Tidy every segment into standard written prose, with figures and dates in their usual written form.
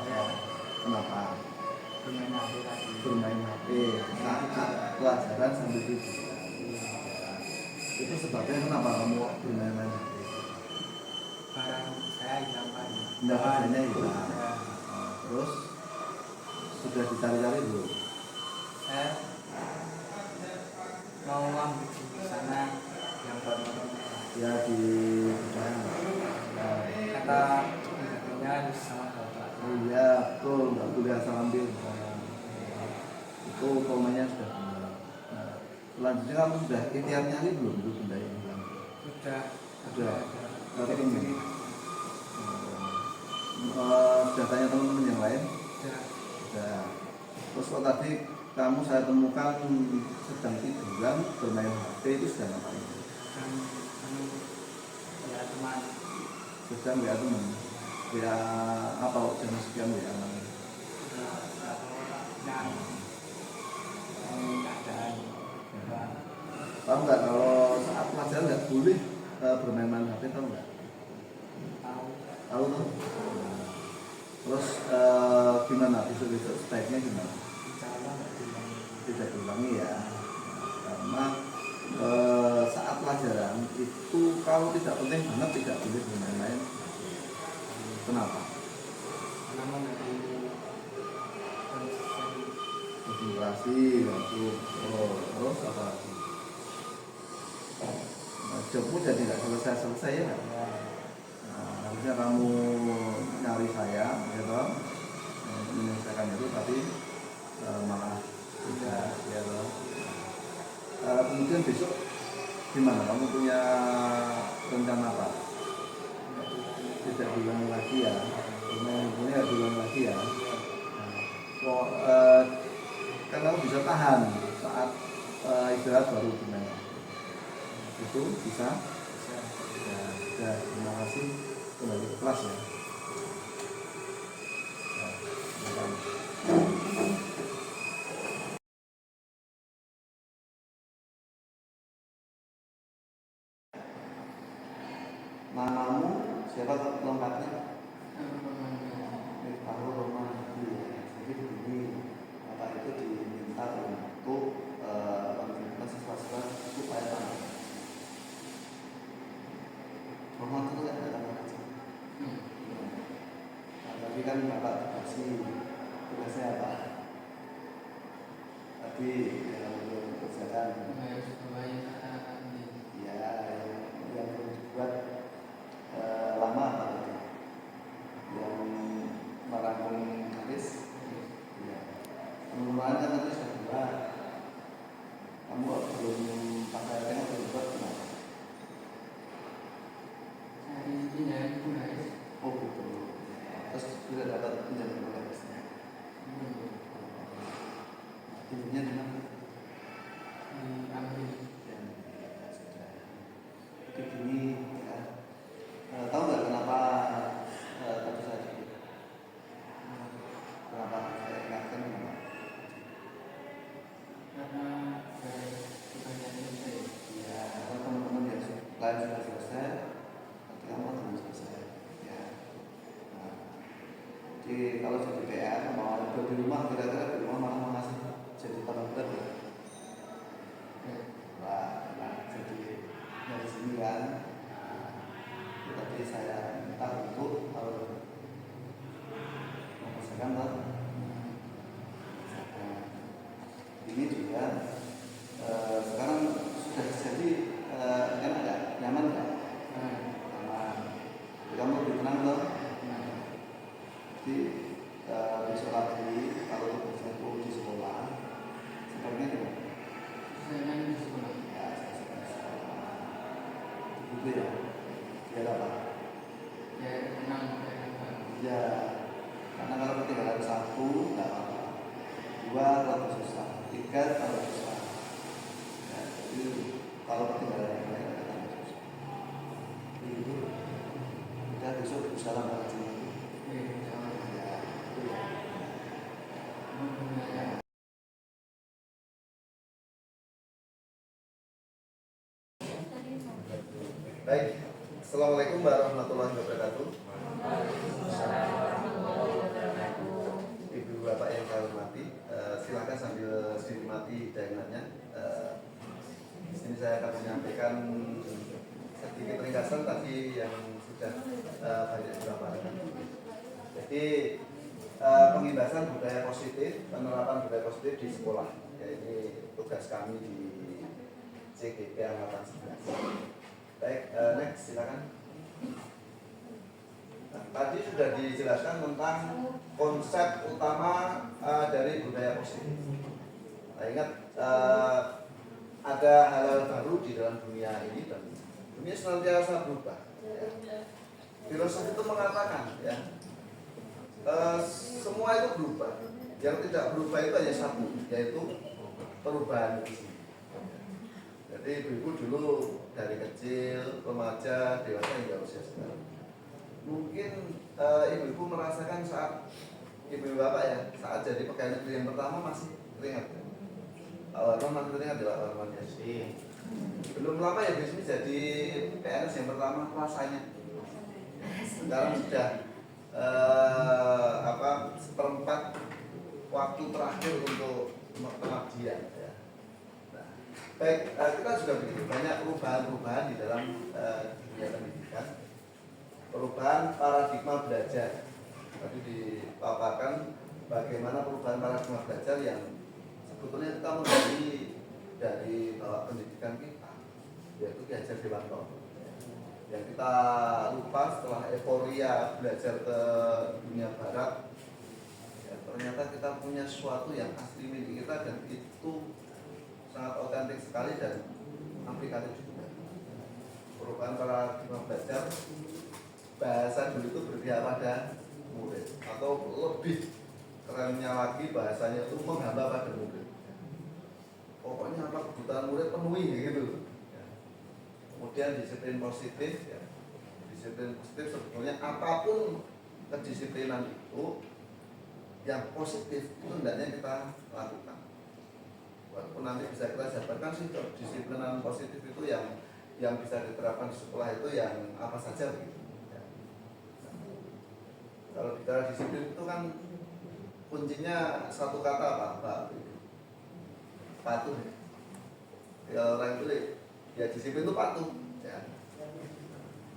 Ya. Kenapa? Bermain HP tadi. Bermain HP. Nah, pelajaran sambil tidur. Itu sebabnya kenapa kamu bermain-main HP? Barang saya hilang Pak. Pendapatnya hilang. Terus sudah dicari-cari belum? Saya mau ambil di sana yang baru Ya di mana? kata pendampingnya harus sama bapak. Oh iya, betul, nggak boleh asal ambil. Itu hukumannya sudah benar. Nah, selanjutnya kamu sudah ikhtiar nyari belum itu benda yang hilang? Sudah. Berarti ini. Sudah tanya teman-teman yang lain? Sudah. Terus kok tadi kamu saya temukan sedang tiduran bermain HP, itu sudah ngapain? Ya teman. Sedang ya teman. Ya apa jam sekian ya? Keadaan. Tahu nggak kalau saat pelajaran nggak boleh bermain-main HP, tahu nggak? Tahu tuh. Terus gimana besok-besok sebaiknya gimana? Tidak diulangi ya. Karena saat pelajaran itu kalau tidak penting banget tidak boleh bermain-main. Kenapa? Konsentrasi, terus apa lagi? Jobmu jadi nggak selesai ya? Harusnya kamu nyari saya, gitu, menyelesaikan itu, tapi malah tidak, gitu. Kemudian besok gimana? Kamu punya rencana apa? Tidak diulangi lagi ya? Ini nggak diulangi lagi ya? Kan kamu bisa tahan saat istirahat baru gimana? Itu bisa? Ya, terima kasih. Kembali ke kelas ya. Namamu siapa lengkapnya? Tahu Roman. Jadi begini, Bapak itu diminta untuk siswa-siswa supaya tahu. Roman itu kan datang aja. Tapi kan Bapak dikasih tugasnya apa? Tadi yang belum kerjakan. Ya, yang belum dibuat lama tadi. Yang merangkum garis. Ya. Penurunan kan tadi sudah buat. Kamu belum pakai yang belum buat kenapa? Oh betul. Terus tidak dapat pinjam garisnya. Pinjamnya di mana? Begini ya. Tahu nggak kenapa tadi saya sebut? Kenapa saya ingatkan kenapa? Ya, kalau teman-teman yang lain sudah selesai, nanti kamu belum selesai. Ya. Nah, jadi kalau jadi PR mau ada di rumah, kira-kira di rumah malah mengasih jadi tambah berat ya. Nah, jadi dari sini kan. Tadi saya minta untuk mempersiapkan ini juga sekarang sudah jadi kan ada nyaman nggak? Aman. Kamu lebih tenang loh. Jadi besok lagi kalau berkumpul di sekolah sebaiknya gimana? Ya, gitu ya. Biar apa? Ya, karena kalau ketinggalan satu nggak apa-apa, dua kalau susah, tiga kalau susah. Ya, jadi kalau ketinggalan yang lain akan susah. Itu kita besok bisa lagi. Ya, itu ya. Baik, assalamualaikum warahmatullahi wabarakatuh. saya akan menyampaikan sedikit ringkasan tadi yang sudah banyak dipaparkan. Jadi pengibasan budaya positif, penerapan budaya positif di sekolah, ya ini tugas kami di CGP Angkatan 11. Baik, next silakan. Nah, tadi sudah dijelaskan tentang konsep utama dari budaya positif. Nah, ingat ada hal-hal baru di dalam dunia ini dan dunia senantiasa berubah. Ya. Filosofi itu mengatakan, ya, semua itu berubah. Yang tidak berubah itu hanya satu, yaitu perubahan itu. Jadi ibu-ibu dulu dari kecil, remaja, dewasa hingga usia sekarang. Mungkin ibu-ibu merasakan saat ibu bapak ya, saat jadi pegawai negeri yang pertama masih teringat. Awalnya masih teringat ya Pak Warman ya. Belum lama ya bisnis jadi PNS yang pertama rasanya. Sekarang sudah seperempat waktu terakhir untuk pengabdian ya. Nah, baik, kita juga begitu banyak perubahan-perubahan di dalam dunia pendidikan. Perubahan paradigma belajar. Tadi dipaparkan bagaimana perubahan paradigma belajar yang sebetulnya kita menjadi dari pendidikan kita, yaitu Ki Hajar Dewantara. Yang kita lupa setelah euforia belajar ke dunia barat, ya, ternyata kita punya sesuatu yang asli milik kita dan itu sangat otentik sekali dan aplikatif juga. Perubahan paradigma belajar, bahasa dulu itu berpihak pada murid, atau lebih kerennya lagi bahasanya itu menghamba pada murid. Pokoknya apa kebutuhan murid penuhi gitu. Kemudian disiplin positif, ya. Disiplin positif sebetulnya apapun kedisiplinan itu yang positif itu hendaknya kita lakukan. Walaupun nanti bisa kita jabarkan sih kedisiplinan positif itu yang bisa diterapkan di sekolah itu yang apa saja begitu. Ya. Kalau bicara disiplin itu kan kuncinya satu kata Pak. Patuh. Ya orang itu ya disiplin itu patuh ya.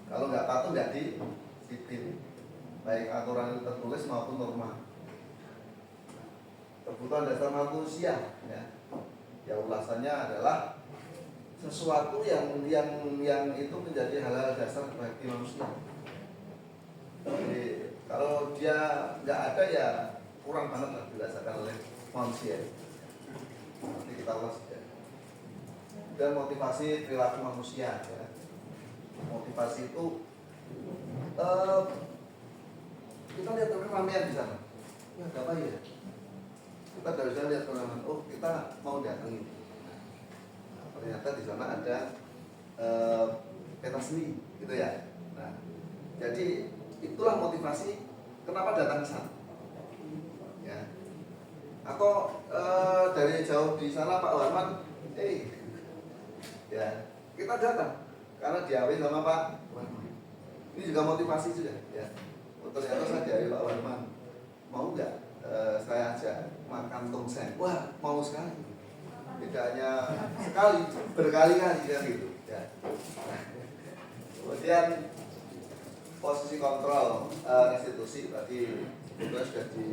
Kalau nggak patuh nggak disiplin, baik aturan itu tertulis maupun norma. Kebutuhan dasar manusia ya ulasannya adalah sesuatu yang itu menjadi hal-hal dasar bagi manusia. Jadi kalau dia nggak ada ya kurang banget lah dirasakan oleh manusia. Nanti kita ulas ya. Dan motivasi perilaku manusia ya. Motivasi itu kita lihat keramaian di sana ya ada apa ya, kita dari sana lihat keramaian, oh kita mau datang ini. Nah, ternyata di sana ada pentas seni gitu ya. Nah, jadi itulah motivasi kenapa datang ke sana ya. Atau dari jauh di sana Pak Warman ya kita datang karena diawin sama Pak Warman. Ini juga motivasi juga ya. Ternyata saya diawin Pak Warman, mau nggak saya ajak makan tongseng? Wah mau sekali, tidak hanya sekali, berkali-kali kan gitu ya. Kemudian posisi kontrol restitusi tadi kita sudah di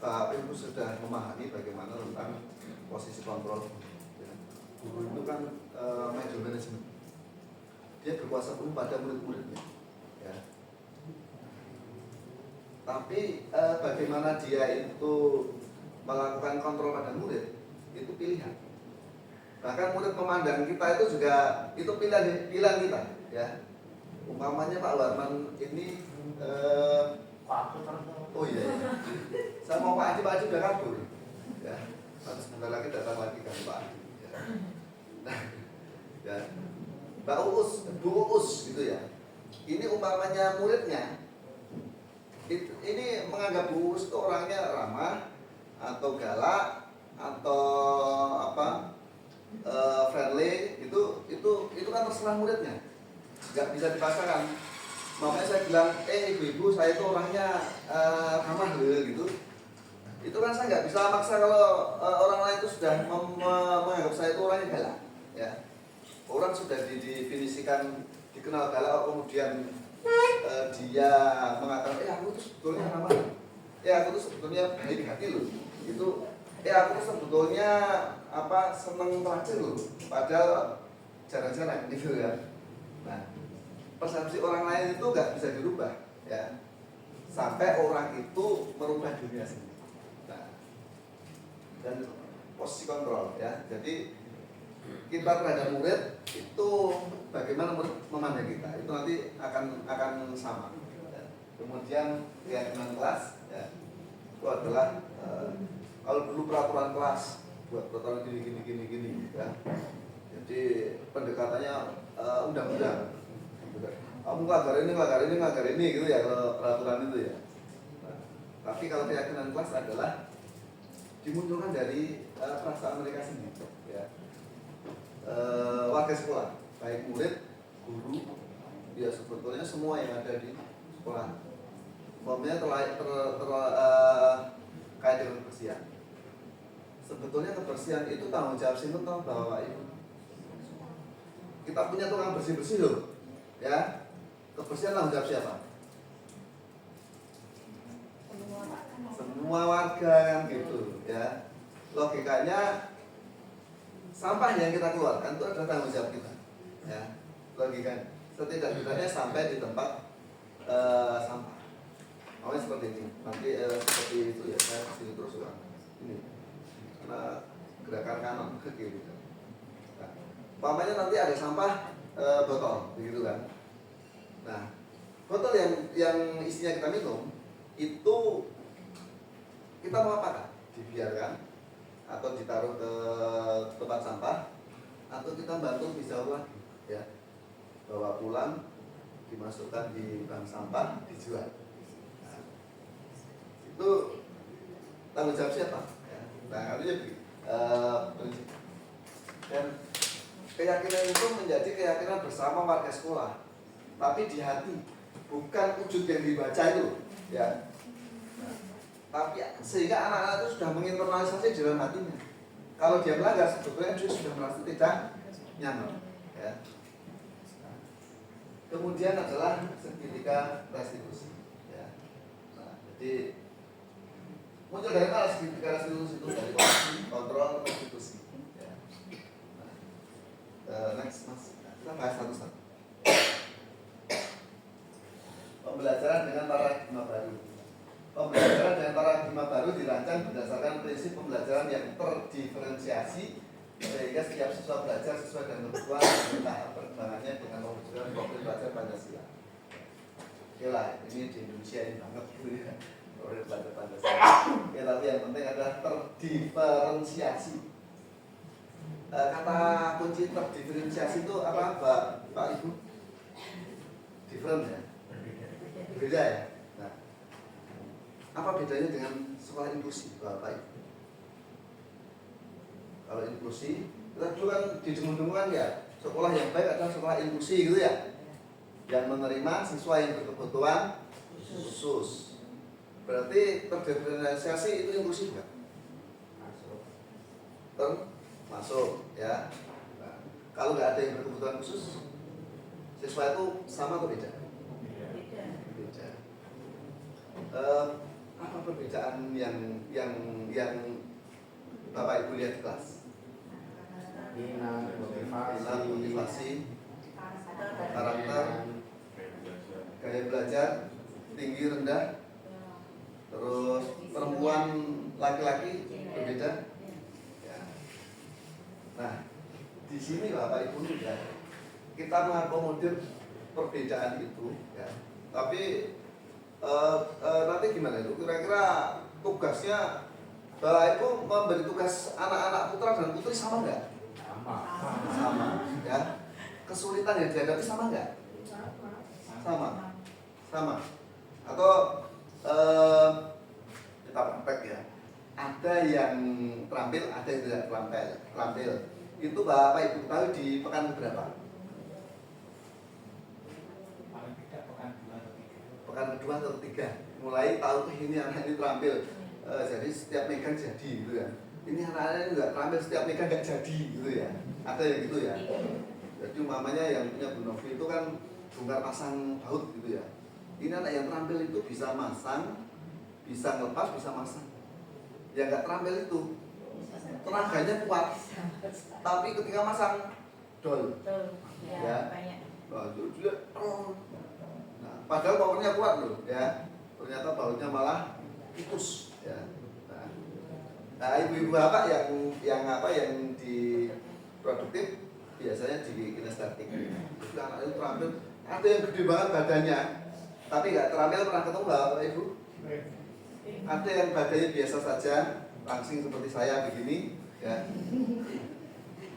Ibu sudah memahami bagaimana tentang posisi kontrol. Guru itu kan manajemen, dia berkuasa penuh pada murid-muridnya. Ya. Tapi bagaimana dia itu melakukan kontrol pada murid itu pilihan. Bahkan murid memandang kita itu juga itu pilihan kita. Ya. Umpamanya Pak Warman ini oh iya, saya mau Pak Haji udah kabur ya, nanti sebentar lagi datang lagi kan Pak Haji ya. Nah, ya. Mbak Uus, Bu Uus gitu ya, ini umpamanya muridnya ini menganggap Bu Uus itu orangnya ramah atau galak atau apa friendly, itu kan terserah muridnya, nggak bisa dipaksakan. Makanya saya bilang, ibu-ibu saya itu orangnya ramah gitu. Itu kan saya nggak bisa maksa kalau orang lain itu sudah menganggap saya itu orangnya galak. orang sudah didefinisikan dikenal galak, kemudian dia mengatakan, aku tuh sebetulnya ramah, aku tuh sebetulnya baik hati loh, itu, aku tuh sebetulnya seneng traktir loh, padahal jarang-jarang gitu kan. Nah, persepsi orang lain itu nggak bisa dirubah, ya, sampai orang itu merubah dunia sendiri. Nah, dan posisi kontrol, ya, jadi kita terhadap murid itu bagaimana murid memandang kita itu nanti akan sama. Ya. Kemudian keyakinan kelas, ya, itu adalah kalau dulu peraturan kelas buat peraturan gini, ya. Jadi pendekatannya undang-undang. Kamu ngagar ini gitu ya kalau peraturan itu ya. Nah, tapi kalau keyakinan kelas adalah dimunculkan dari perasaan mereka sendiri, ya. Warga sekolah, baik murid, guru, ya sebetulnya semua yang ada di sekolah. Umpamanya kait dengan kebersihan. Sebetulnya kebersihan itu tanggung jawab sinten toh Bapak Ibu. Kita punya tukang bersih-bersih loh, ya. Kebersihan tanggung jawab siapa? Semua warga kan gitu, ya. Logikanya sampah yang kita keluarkan itu adalah tanggung jawab kita, ya. Logikanya setidak-tidaknya sampai di tempat sampah. Awalnya seperti ini, nanti seperti itu ya, saya sini terus ulang. Ini, karena gerakan kanan ke kiri. Nah, umpamanya nanti ada sampah botol, begitu kan? Nah, botol yang isinya kita minum itu kita mau apakan? Dibiarkan atau ditaruh ke tempat sampah atau kita bantu bisa lagi, ya, bawa pulang dimasukkan di bank sampah dijual. Nah, itu tanggung jawab siapa? Ya. Nah, artinya prinsip. Dan keyakinan itu menjadi keyakinan bersama warga sekolah, tapi di hati, bukan wujud yang dibaca itu, ya. Tapi sehingga anak-anak itu sudah menginternalisasi di dalam hatinya. Kalau dia melanggar, sebetulnya dia sudah merasa tidak nyaman, ya. Kemudian adalah segitiga restitusi, ya. Nah, jadi muncul dari mana segitiga restitusi itu? Dari kontrol restitusi, ya. Nah, next mas, kita bahas satu-satu. Pembelajaran dengan paradigma baru. Pembelajaran dengan paradigma baru dirancang berdasarkan prinsip pembelajaran yang terdiferensiasi sehingga setiap siswa belajar sesuai dengan kebutuhan dan tahap perkembangannya dengan mewujudkan profil belajar Pancasila. Oke lah, ini di Indonesia ini banget gitu ya, profil belajar Pancasila. Oke, tapi yang penting adalah terdiferensiasi. Kata kunci terdiferensiasi itu apa, Pak Ibu? Different ya? Beda ya? Apa bedanya dengan sekolah inklusi, Bapak Ibu? Kalau inklusi, kita dulu kan didengung-dengung ya, sekolah yang baik adalah sekolah inklusi gitu ya, yang menerima siswa yang berkebutuhan khusus. Berarti terdiferensiasi itu inklusi bukan? Masuk, ya. Nah, kalau nggak ada yang berkebutuhan khusus, siswa itu sama atau beda? Beda. Apa perbedaan yang Bapak Ibu lihat di kelas? Minat, motivasi, karakter, gaya belajar, tinggi rendah, terus perempuan laki-laki berbeda. Ya. Nah, di sini Bapak Ibu ya, kita mengakomodir perbedaan itu, ya. Tapi nanti gimana itu? Kira-kira tugasnya Bapak Ibu memberi tugas anak-anak putra dan putri sama nggak? Sama, ya. Kesulitan yang dihadapi sama nggak? Sama. Atau kita praktek ya. Ada yang terampil, ada yang tidak terampil. Itu Bapak Ibu tahu di pekan berapa? Pekan kedua atau ketiga. Mulai tahu ini anak ini terampil. Jadi setiap megang jadi gitu kan. Ini anak-anak ini nggak terampil, setiap megang nggak jadi gitu ya. Ada yang gitu ya. Jadi umpamanya yang punya Bu Novi itu kan bongkar pasang baut gitu ya. Ini anak yang terampil itu bisa masang, bisa ngelepas, bisa masang. Yang nggak terampil itu tenaganya kuat, tapi ketika masang dol. Ya. Nah, dia, nah, padahal powernya kuat loh, ya. Ternyata bautnya malah putus, ya. Nah, ibu-ibu apa yang di produktif biasanya di kinestetik. Itu anak itu terampil, ada yang gede banget badannya, tapi nggak terampil. Pernah ketemu nggak Bapak Ibu? Ada yang badannya biasa saja, langsing seperti saya begini, ya.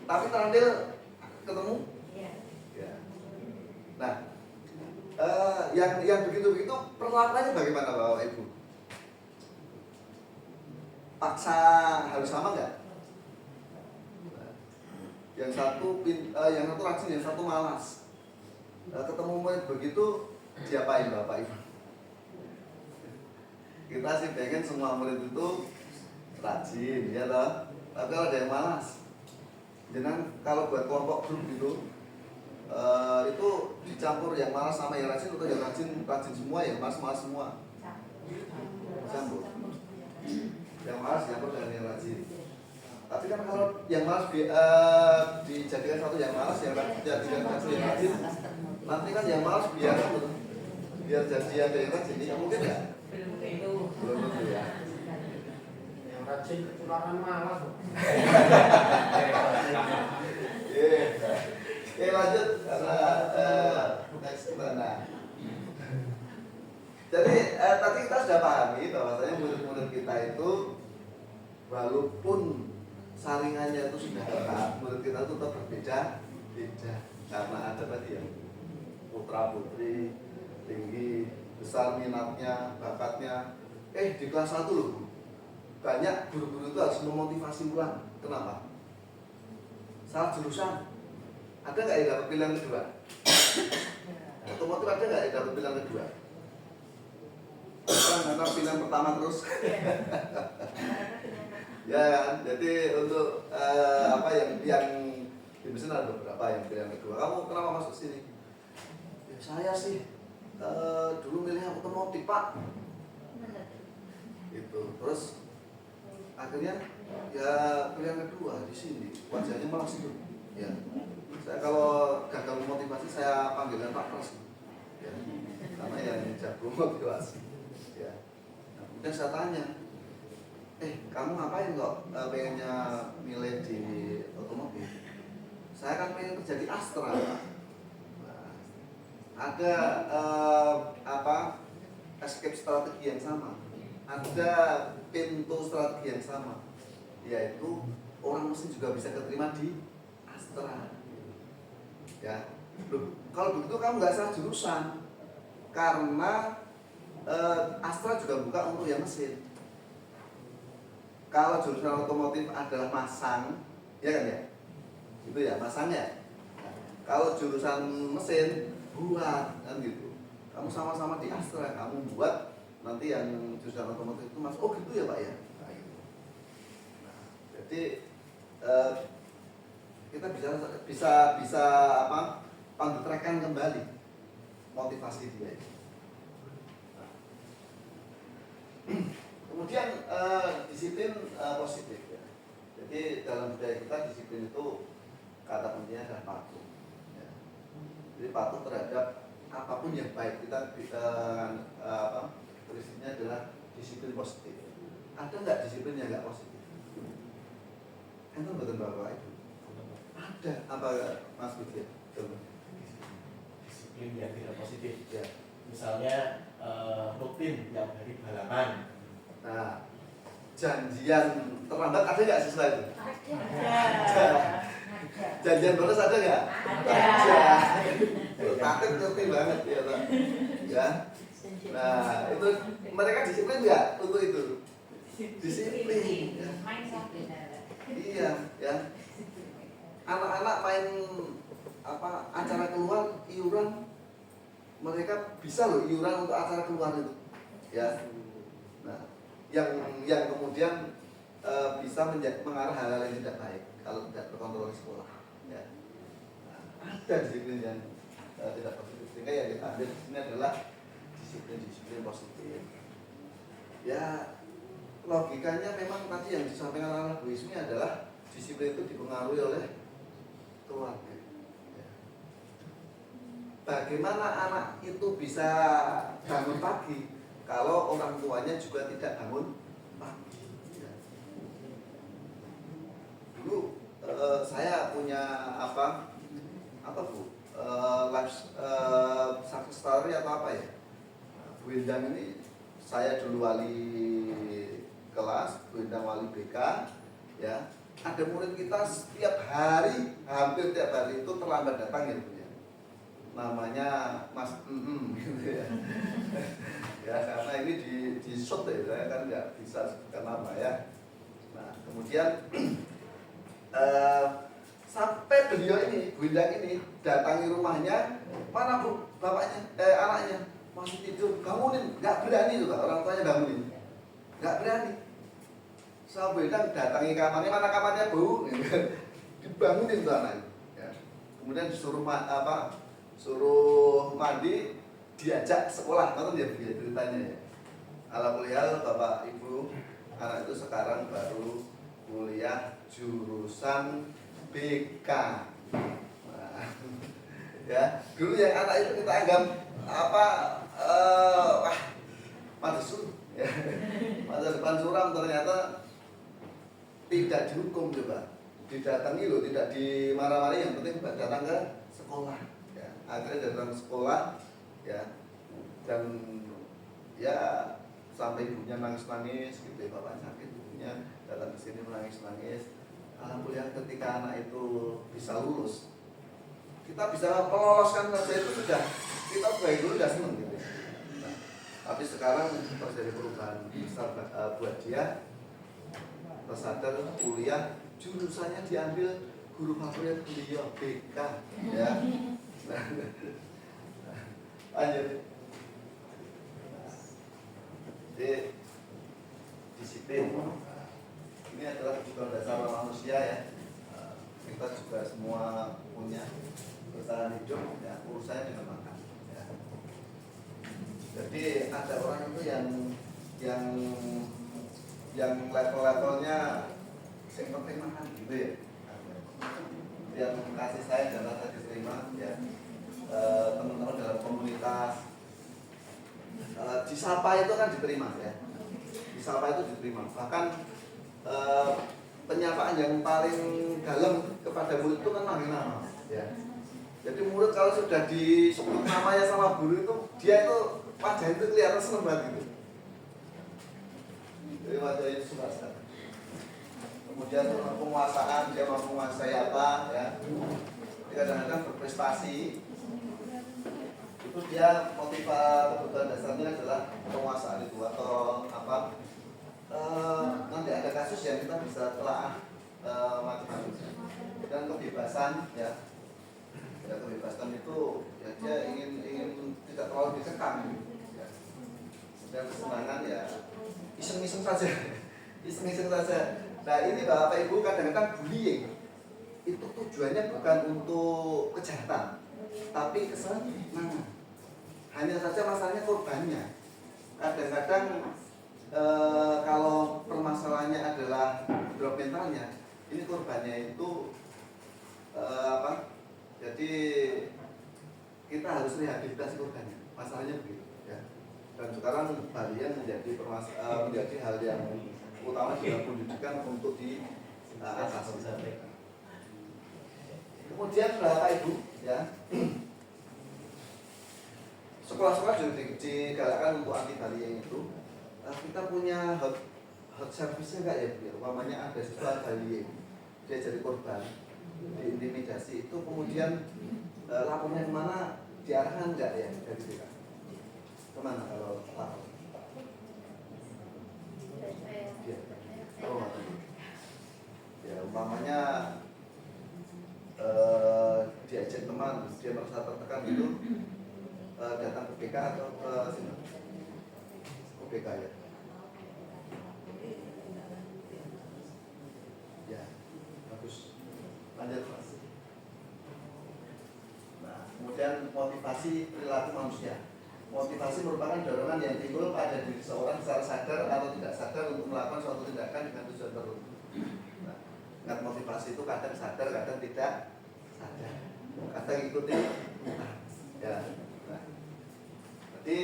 Tapi terampil ketemu. Ya. Nah, yang begitu-begitu perlakuannya bagaimana Bapak Ibu? Paksa harus sama nggak? Yang satu rajin, yang satu malas. Ketemu murid begitu, diapain Bapak Ibu? Kita sih pengen semua murid itu rajin, ya toh. Tapi kalau ada yang malas, jangan kalau buat kelompok grup gitu, itu dicampur yang malas sama yang rajin, atau yang rajin semua, yang malas semua. Campur. Yang malas dicampur dengan yang rajin. Tapi kan kalau yang malas dijadikan satu yang malas, yang rajin dijadikan satu yang rajin, nanti kan yang malas biar jadi ada yang rajin. Ini mungkin ya? Belum tentu ya. Yang rajin ketularan malas. Oke, lanjut karena next gimana? Jadi tadi kita sudah pahami bahwasanya murid-murid kita itu walaupun saringannya itu sudah ketat, murid kita itu tetap berbeda karena ada tadi yang putra putri tinggi, besar minatnya, bakatnya. Di kelas 1 loh, banyak guru-guru itu harus memotivasi ulang. Kenapa? Salah jurusan. Ada nggak yang dapat pilihan kedua? Otomotif ada nggak yang dapat pilihan kedua? Karena pilihan pertama terus. Ya, jadi untuk yang di mesin ada beberapa yang pilihan kedua. Kamu kenapa masuk sini? Ya, saya sih dulu milih otomotif Pak. Itu terus akhirnya ya pilihan kedua di sini wajahnya malah situ. Ya, saya kalau gagal motivasi saya panggilkan Pak Pras. Ya, karena yang jago motivasi. Ya, nah, kemudian saya tanya, kamu ngapain kok pengennya milih di otomotif? Saya kan pengen kerja di Astra. Nah, ada escape strategi yang sama, ada pintu strategi yang sama, yaitu orang mesin juga bisa keterima di Astra. Ya, loh, kalau begitu kamu nggak salah jurusan, karena Astra juga buka untuk yang mesin. Kalau jurusan otomotif adalah masang, ya kan ya? Itu ya masangnya. Nah, kalau jurusan mesin buat kan gitu. Kamu sama-sama di Astra, kamu buat nanti yang jurusan otomotif itu masuk. Oh gitu ya Pak ya. Nah, gitu. Nah, jadi kita bisa panggilkan kembali motivasi dia. Nah. Kemudian disiplin positif ya. Jadi dalam budaya kita disiplin itu kata kuncinya adalah patuh. Ya. Jadi patuh terhadap apapun yang baik. Kita prinsipnya adalah disiplin positif. Ada nggak disiplin yang nggak positif? Itu betul Bapak Ibu. Ada apa Mas Budi? Disiplin yang tidak positif. Ya. Misalnya rutin tiap hari balapan. Nah, janjian terlambat ada nggak sesuai itu? Ada. Janjian bolos ada nggak? Ada. Takut ngerti banget ya Pak. Ya. Nah, itu mereka disiplin nggak untuk itu? Disiplin. Ya. Iya, ya. Anak-anak main acara keluar iuran, mereka bisa loh iuran untuk acara keluar itu. Ya. Nah, yang kemudian bisa mengarah hal-hal yang tidak baik kalau tidak terkontrol di sekolah. Ya. Nah, ada disiplin yang tidak positif, sehingga yang kita ambil di sini adalah disiplin positif. Ya logikanya memang tadi yang disampaikan oleh Bu Ismi adalah disiplin itu dipengaruhi oleh keluarga. Ya. Bagaimana anak itu bisa bangun pagi kalau orang tuanya juga tidak bangun pagi? Ya. Dulu saya punya apa Bu? Success story atau apa ya? Bu Endang ini saya dulu wali kelas, Bu Endang wali BK, ya. Ada murid kita setiap hari, hampir tiap hari itu terlambat datang ya Bu ya. Namanya Mas gitu ya. Ya karena ini di shoot ya, saya kan nggak bisa sebutkan nama ya. Nah kemudian sampai beliau ini, Bu Endang ini datangi rumahnya, mana Bu bapaknya, anaknya masih tidur, bangunin, nggak berani juga orang tuanya bangunin, nggak berani. Saya Bu Endang datangi kamarnya, mana kamarnya Bu, dibangunin tuh anaknya. Ya. Kemudian disuruh suruh mandi, diajak sekolah, nonton ya ceritanya ya. Alhamdulillah Bapak Ibu, anak itu sekarang baru kuliah jurusan BK. Nah, ya dulu yang anak itu kita anggap madrasah ya. Masa depan suram, ternyata tidak dihukum coba, didatangi loh, tidak dimarah-marahi, yang penting datang ke sekolah ya. Akhirnya datang ke sekolah ya, dan ya sampai ibunya nangis-nangis gitu ya, bapak sakit, ibunya datang ke sini menangis-nangis. Alhamdulillah ketika anak itu bisa lulus, kita bisa meloloskan saja itu sudah, kita baik dulu sudah senang gitu. Nah, tapi sekarang terjadi perubahan besar buat dia, tersadar kuliah jurusannya diambil guru favorit beliau BK ya. Nah, lanjut. Jadi disiplin ini adalah kebutuhan dasar manusia ya. Kita juga semua punya bertahan hidup ya, urusannya dengan makan ya. Jadi ada orang itu yang level-levelnya yang penting makan gitu ya. Yang kasih saya adalah tadi diterima ya, teman-teman dalam komunitas disapa itu kan diterima ya, disapa itu diterima. Bahkan penyapaan yang paling dalam kepada murid itu kan manggil nama ya. Jadi murid kalau sudah disebut namanya sama guru itu, dia itu wajah itu kelihatan senang banget gitu. Jadi wajahnya suka sekali. Kemudian penguasaan, dia mau menguasai apa ya. Dia kadang-kadang berprestasi. Itu dia motivasi kebutuhan dasarnya adalah penguasaan itu atau apa. Nanti ada kasus yang kita bisa telah macam-macam. Dan kebebasan ya. Ya, kebebasan itu ya dia ingin tidak terlalu dikekang ya. Dan kesenangan ya iseng-iseng saja. Iseng-iseng saja. Nah ini Bapak Ibu kadang-kadang bullying itu tujuannya bukan untuk kejahatan, tapi kesenangan. Hanya saja masalahnya korbannya. Kadang-kadang kalau permasalahannya adalah drop mentalnya, ini korbannya itu jadi kita harus rehabilitasi korbannya. Masalahnya begitu ya. Dan sekarang Balian menjadi hal yang utama dalam pendidikan untuk diatasi. Kemudian Bapak Ibu ya, sekolah-sekolah juga digalakkan untuk anti bullying itu. Kita punya hot service-nya enggak ya Bu? Umpamanya ada siswa bullying, dia jadi korban, diintimidasi, itu kemudian lapornya kemana, diarahkan enggak ya dari kita? Kemana kalau lapor? Ya umpamanya diajak teman, dia merasa tertekan itu datang ke BK atau ke sini? Ke BK ya. Ya, bagus. Lanjut Mas. motivasi perilaku manusia. Motivasi merupakan dorongan yang timbul pada diri seorang secara sadar atau tidak sadar untuk melakukan suatu tindakan dengan tujuan tertentu. Nah, ingat motivasi itu kadang sadar, kadang tidak sadar, kadang ikuti ya. Nah, jadi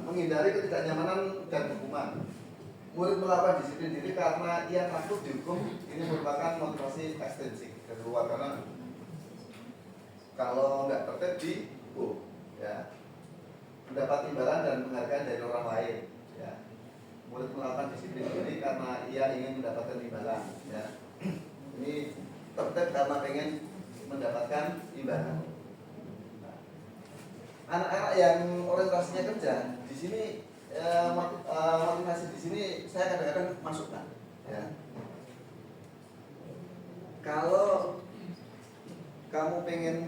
menghindari ketidaknyamanan dan hukuman. Murid melakukan disiplin diri karena ia takut dihukum. Ini merupakan motivasi ekstrinsik dari luar, karena kalau nggak tertib dihukum, ya. Mendapat imbalan dan penghargaan dari orang lain, ya. Murid melakukan disiplin diri karena ia ingin mendapatkan imbalan, ya. Ini tertib karena pengen mendapatkan imbalan. Nah, anak-anak yang orientasinya kerja di sini, motivasi di sini saya kadang-kadang masukkan, ya. Kalau kamu pengen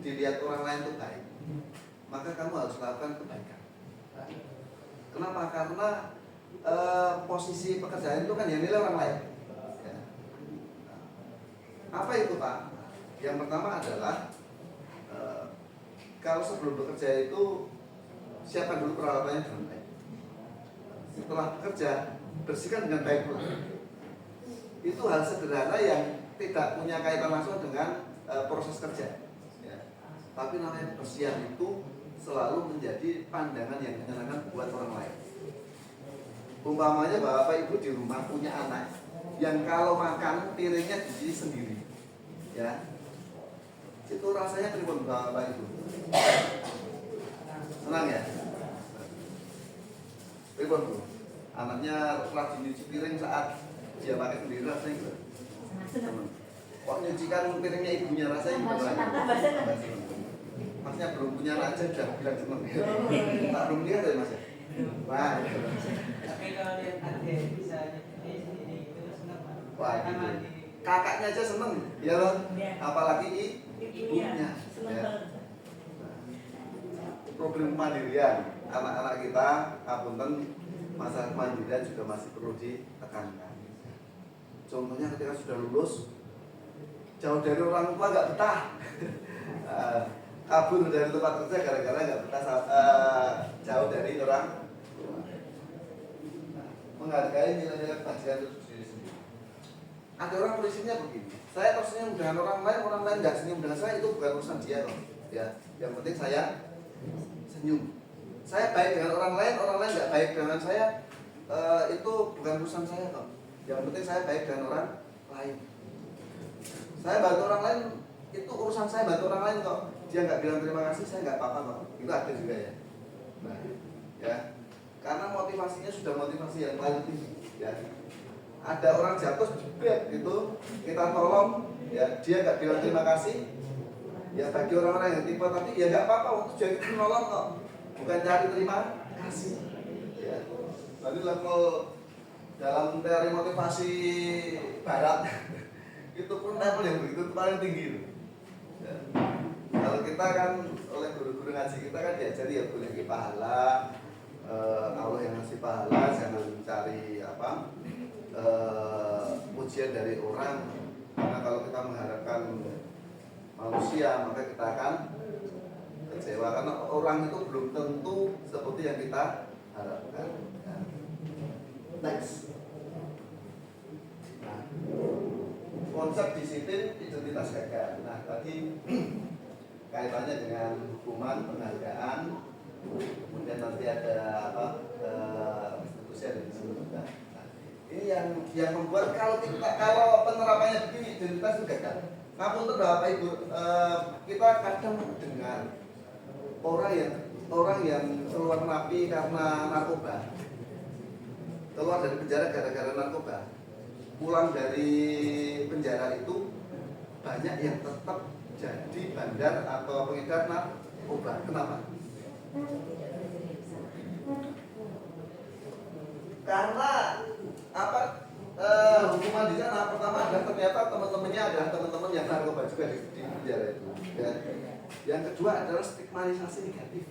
dilihat orang lain itu baik, maka kamu harus lakukan kebaikan. Kenapa? Karena posisi pekerjaan itu kan yang nilai orang lain, ya. Apa itu, Pak? Yang pertama adalah kalau sebelum bekerja itu siapkan dulu peralatannya dengan baik. Setelah bekerja, bersihkan dengan baik pula. Itu hal sederhana yang tidak punya kaitan langsung dengan proses kerja, ya. Tapi namanya kebersihan itu selalu menjadi pandangan yang menyenangkan buat orang lain. Umpamanya bapak ibu di rumah punya anak yang kalau makan piringnya dicuci sendiri, ya. Itu rasanya pripun bapak ibu? Senang ya? Pripun Bu? Anaknya rajin nyuci piring saat dia pakai sendiri, rasanya gimana? Senang. Kok nyucikan piringnya ibunya, rasanya gimana? Masnya belum punya anak aja udah bilang seneng. Tak belum lihat ya Mas ya? Wah. Tapi kalau lihat adik bisa nyuci sendiri itu senang. Wah, gitu. Kakaknya aja seneng, ya loh. Apalagi ibunya. Ya. Problem kemandirian anak-anak kita, apunten, masalah kemandirian juga masih perlu ditekankan. Contohnya ketika sudah lulus, jauh dari orang tua nggak betah, kabur dari tempat kerja gara-gara nggak betah jauh dari orang tua. Menghargai nilai-nilai kebahagiaan itu sendiri. Ada orang prinsipnya begini, saya tersenyum dengan orang lain nggak senyum dengan saya, itu bukan urusan dia loh, ya. Yang penting saya senyum. Saya baik dengan orang lain nggak baik dengan saya, itu bukan urusan saya kok. Yang penting saya baik dengan orang lain. Saya bantu orang lain, itu urusan saya bantu orang lain kok. Dia nggak bilang terima kasih, saya nggak apa-apa kok. Itu ada juga ya. Nah, ya, karena motivasinya sudah motivasi yang paling tinggi. Ya, ada orang jatuh jebret gitu, kita tolong, ya dia nggak bilang terima kasih. Ya bagi orang-orang yang tipe tadi, ya nggak apa-apa, waktu juga kita nolong kok. Bukan cari terima kasih. Ya, tadi level dalam teori motivasi barat itu pun level yang begitu paling tinggi itu. Ya. Kalau kita kan oleh guru-guru ngaji kita kan diajari ya boleh pahala, Allah yang ngasih pahala, jangan cari pujian dari orang, karena kalau kita mengharapkan manusia maka kita akan kecewa, karena orang itu belum tentu seperti yang kita harapkan. Next. Nah, konsep disiplin identitas gagal. Nah, tadi kaitannya dengan hukuman, penghargaan, kemudian nanti ada institusi yang disebutkan. Nah, ini yang membuat kalau penerapannya begini identitas itu gagal. Namun untuk Bapak Ibu, kita kadang mendengar orang yang keluar napi karena narkoba, keluar dari penjara gara-gara narkoba, pulang dari penjara itu banyak yang tetap jadi bandar atau pengedar narkoba. Kenapa? Karena hukuman di sana pertama adalah ternyata teman-temannya adalah teman-teman yang narkoba juga di penjara itu. Ya. Yang kedua adalah stigmatisasi negatif.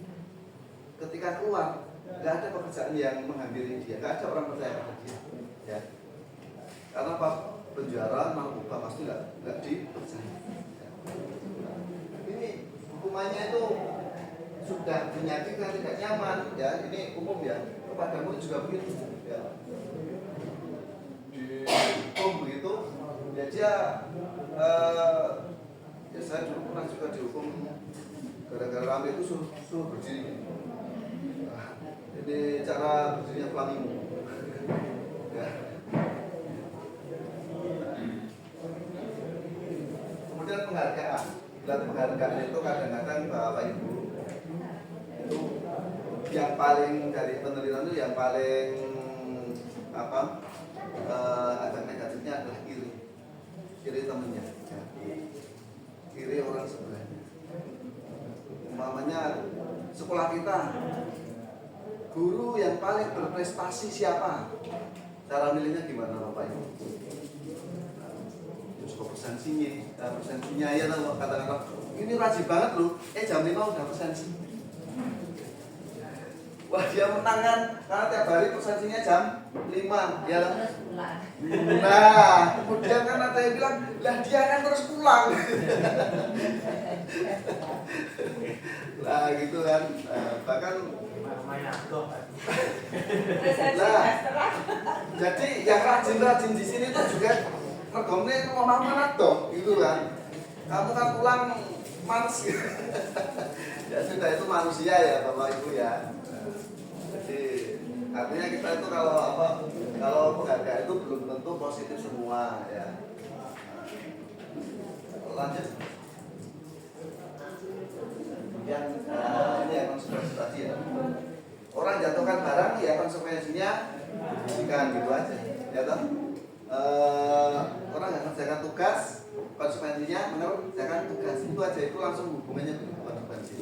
Ketika keluar, nggak ada pekerjaan yang menghampiri dia, nggak ada orang percaya pada dia. Ya. Karena pas penjara narkoba pasti nggak dipercaya. Ya. Ini hukuman rumahnya itu sudah penyakit yang tidak nyaman, ya ini umum ya, kepadamu juga begitu, ya. Dihukum begitu, ya dia, ya saya dulu pernah juga dihukum gara-gara rame itu suruh berdiri. Nah, ini cara berdirinya flamingo, ya. Kemudian penghargaan. Penghargaan itu kadang-kadang Bapak Ibu itu yang paling dari penelitian itu yang paling apa agak negatifnya adalah iri temennya, ya. Iri orang sebelahnya. Umpamanya sekolah kita guru yang paling berprestasi siapa? Cara milihnya gimana Bapak Ibu? Cukup persensinya ya kalau kata-kata ini rajin banget loh, jam 5 udah persensi. Wah dia menang kan, karena tiap hari persensinya jam 5 ya. Nah kemudian kan ada yang bilang, lah dia kan terus pulang. Nah gitu kan, bahkan nah, jadi yang rajin-rajin di sini tuh juga regomnya itu mana toh, gitu kan. Kamu kan pulang males gitu. Ya sudah itu manusia ya Bapak Ibu ya. Jadi artinya kita itu kalau penghargaan itu belum tentu positif semua ya. Lanjut. Kemudian ini ya konsekuensi tadi ya. Orang jatuhkan barang ya konsekuensinya diberikan gitu aja. Ya toh? Orang nggak kerjakan tugas, konsekuensinya mengerjakan tugas itu aja, itu langsung hubungannya dengan konsekuensi.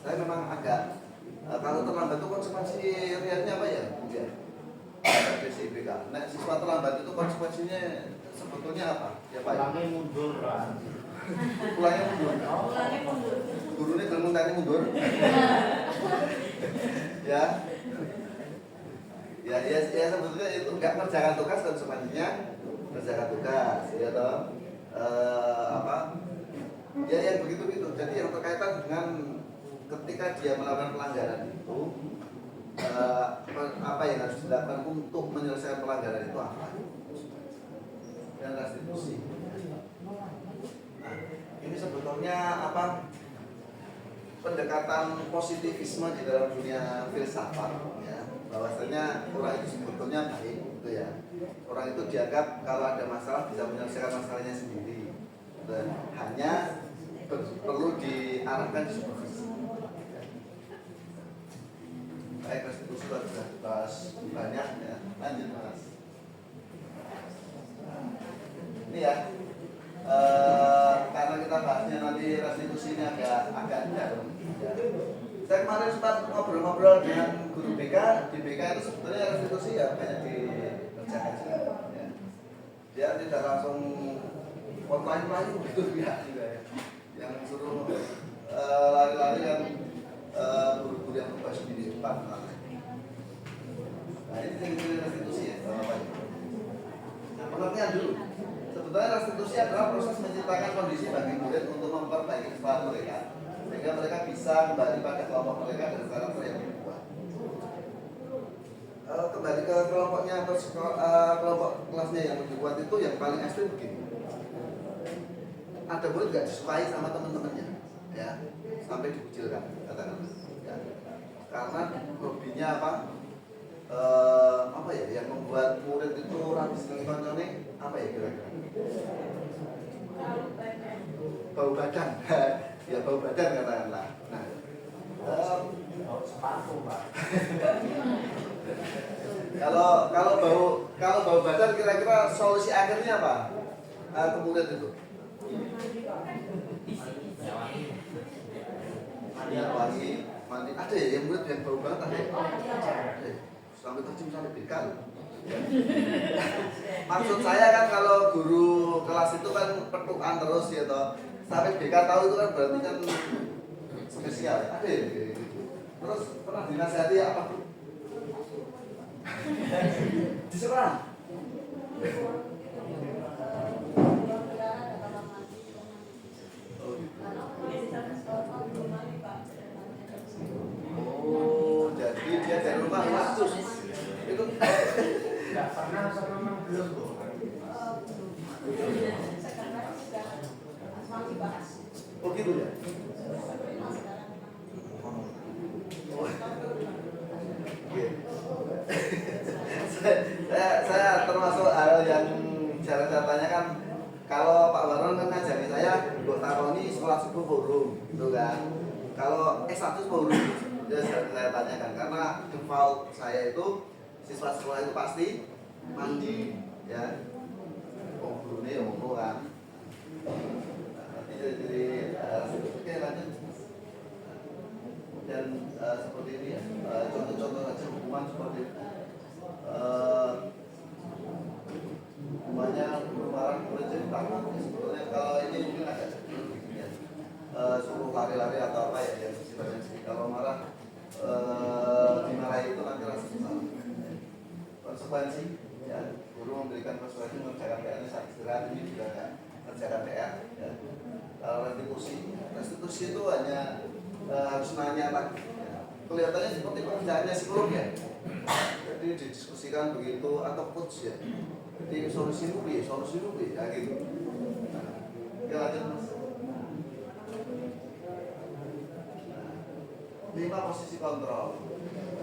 Saya memang agak kalau terlambat itu konsekuensi realnya apa ya? Ya, PCBK. Nah, siswa terlambat itu konsekuensinya sebetulnya apa? Ya Pak. Pulangnya mundur Pak. Pulangnya mundur. Pulangnya mundur. Gurunya gelem tadi mundur. Ya. Ya sebetulnya itu nggak kerjakan tugas konsekuensinya kerjakan tugas ya toh ya yang begitu jadi yang berkaitan dengan ketika dia melakukan pelanggaran itu apa yang harus dilakukan untuk menyelesaikan pelanggaran itu apa dan restitusi. Nah ini sebetulnya pendekatan positivisme di dalam dunia filsafat ya. Bahwasanya orang itu sebetulnya baik gitu ya. Orang itu dianggap kalau ada masalah bisa menyelesaikan masalahnya sendiri dan hanya perlu diarahkan di supervisi. Baik, restitusi sudah dibahas banyak ya. Lanjut Mas. Ini ya. Karena kita bahasnya nanti restitusi ini agak dalam ya. Saya kemarin sempat ngobrol-ngobrol dengan guru BK, di BK itu sebetulnya restitusi ya banyak dikerjakan juga ya. Dia tidak langsung online gitu ya juga ya. Yang suruh lari-lari kan guru-guru yang berbasis di depan. Nah ini restitusi ya Bapak Ibu. Nah pengertian dulu. Sebetulnya restitusi adalah proses menciptakan kondisi bagi murid untuk memperbaiki kesalahan mereka sehingga mereka bisa kembali pada kelompok mereka dan karakter yang berubah. Kembali ke kelompoknya atau kelompok kelasnya yang lebih kuat itu yang paling ekstrim begini. Ada murid gak disukai sama teman-temannya, ya sampai dikucilkan katakan, ya. Karena hobinya apa ya yang membuat murid itu rapi seneng koncone apa ya kira-kira? Bau badan. Ya bau badan katakanlah. Nah, sepatu Pak. kalau bau badan kira-kira solusi akhirnya apa? Kemudian itu. Mandi. Ada ya yang murid yang bau banget ada. Sampai tercium sampai bekal. Maksud saya kan kalau guru kelas itu kan petukan terus ya toh. Sampai BK tahu itu kan berarti kan spesial. Ada ya gitu. Terus pernah dinasihati apa? Diserang. tidak pernah atau memang belum Bu? Sekarang sudah mau dibahas. Oh gitu ya. saya termasuk hal yang saya tanyakan, kalau Pak Baron kan ngajari saya buat takoni sekolah subuh forum gitu kan, kalau S1 forum ya saya tanyakan karena default saya itu siswa sekolah itu pasti mandi ya, guru ini umum kan. Jadi oke lanjut. Dan seperti ini ya, contoh-contoh saja hukuman seperti hukumannya marah boleh jadi takut. Sebetulnya kalau ini mungkin agak ya, suruh lari-lari atau apa ya yang sifatnya sih. Kalau marah dimarahi itu nanti rasa bersalah. Konsekuensi ya, guru memberikan konsekuensi mengerjakan PR saat istirahat, ini juga mengerjakan PR ya. Kalau restitusi itu hanya harus nanya lagi ya. Kelihatannya seperti pekerjaannya psikolog ya, jadi didiskusikan begitu atau coach ya, jadi solusi rugi ya gitu. Nah, oke lanjut mas. 5 posisi kontrol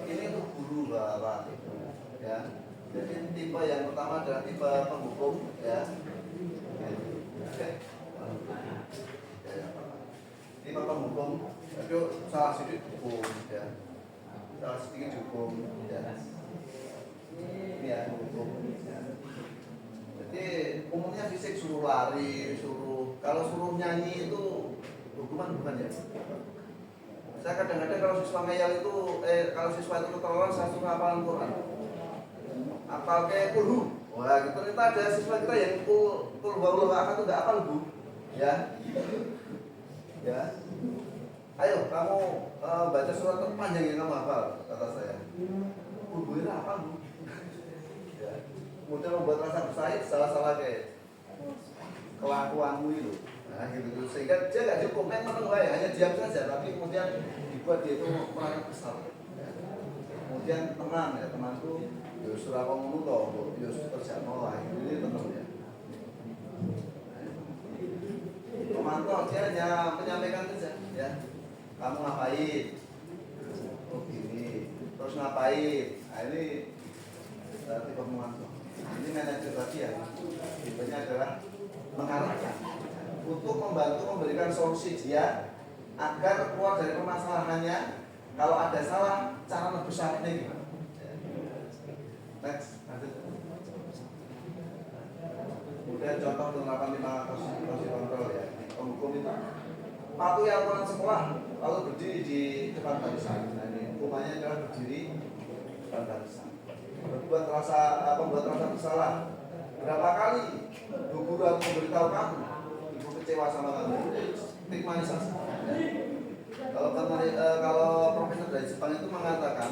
ini untuk guru bapak ya. Jadi tipe yang pertama adalah tipe penghukum ya. Oke. Tipe penghukum, tapi salah sedikit hukum ya, salah sedikit hukum ya, ini ya hukum ya. Jadi umumnya fisik suruh lari, kalau suruh nyanyi itu hukuman bukan ya. Saya kadang-kadang kalau siswa ngeyel itu, kalau siswa itu keterlaluan saya suruh hafalan Quran, apal kayak kulhu. Wah gitu, ternyata ada siswa kita yang kul wallahu ahad itu nggak hafal bu ya. Ya, ayo kamu baca surat terpanjang yang kamu hafal, kata saya. Bu ini apa bu? Ya. Kemudian membuat rasa bersaing, salah-salah kayak kelakuanmu itu. Nah gitu, sehingga dia nggak cukup, memang hanya diam saja, tapi kemudian dibuat dia itu merasa besar. Ya. Kemudian teman ya, temanku, surah kamu tahu, kerja mau lah, ini teman ya. Pemantau dia hanya menyampaikan saja ya, kamu ngapain, oh gini, terus ngapain. Nah ini tipe pemantau. Ini manajer lagi ya, tipenya adalah mengarahkan untuk membantu memberikan solusi dia agar keluar dari permasalahannya. Kalau ada salah, cara nebus salahnya gimana. Next, lanjut. Kemudian contoh penerapan 5 posisi kontrol ya. Penghukum itu patuhi aturan sekolah lalu berdiri di depan barisan. Nah ini hukumannya adalah berdiri di depan barisan. Pembuat rasa bersalah. Berapa kali bu guru harus memberitahu kamu ibu kecewa sama kamu, stigmatisasi. Kalau profesor dari Jepang itu mengatakan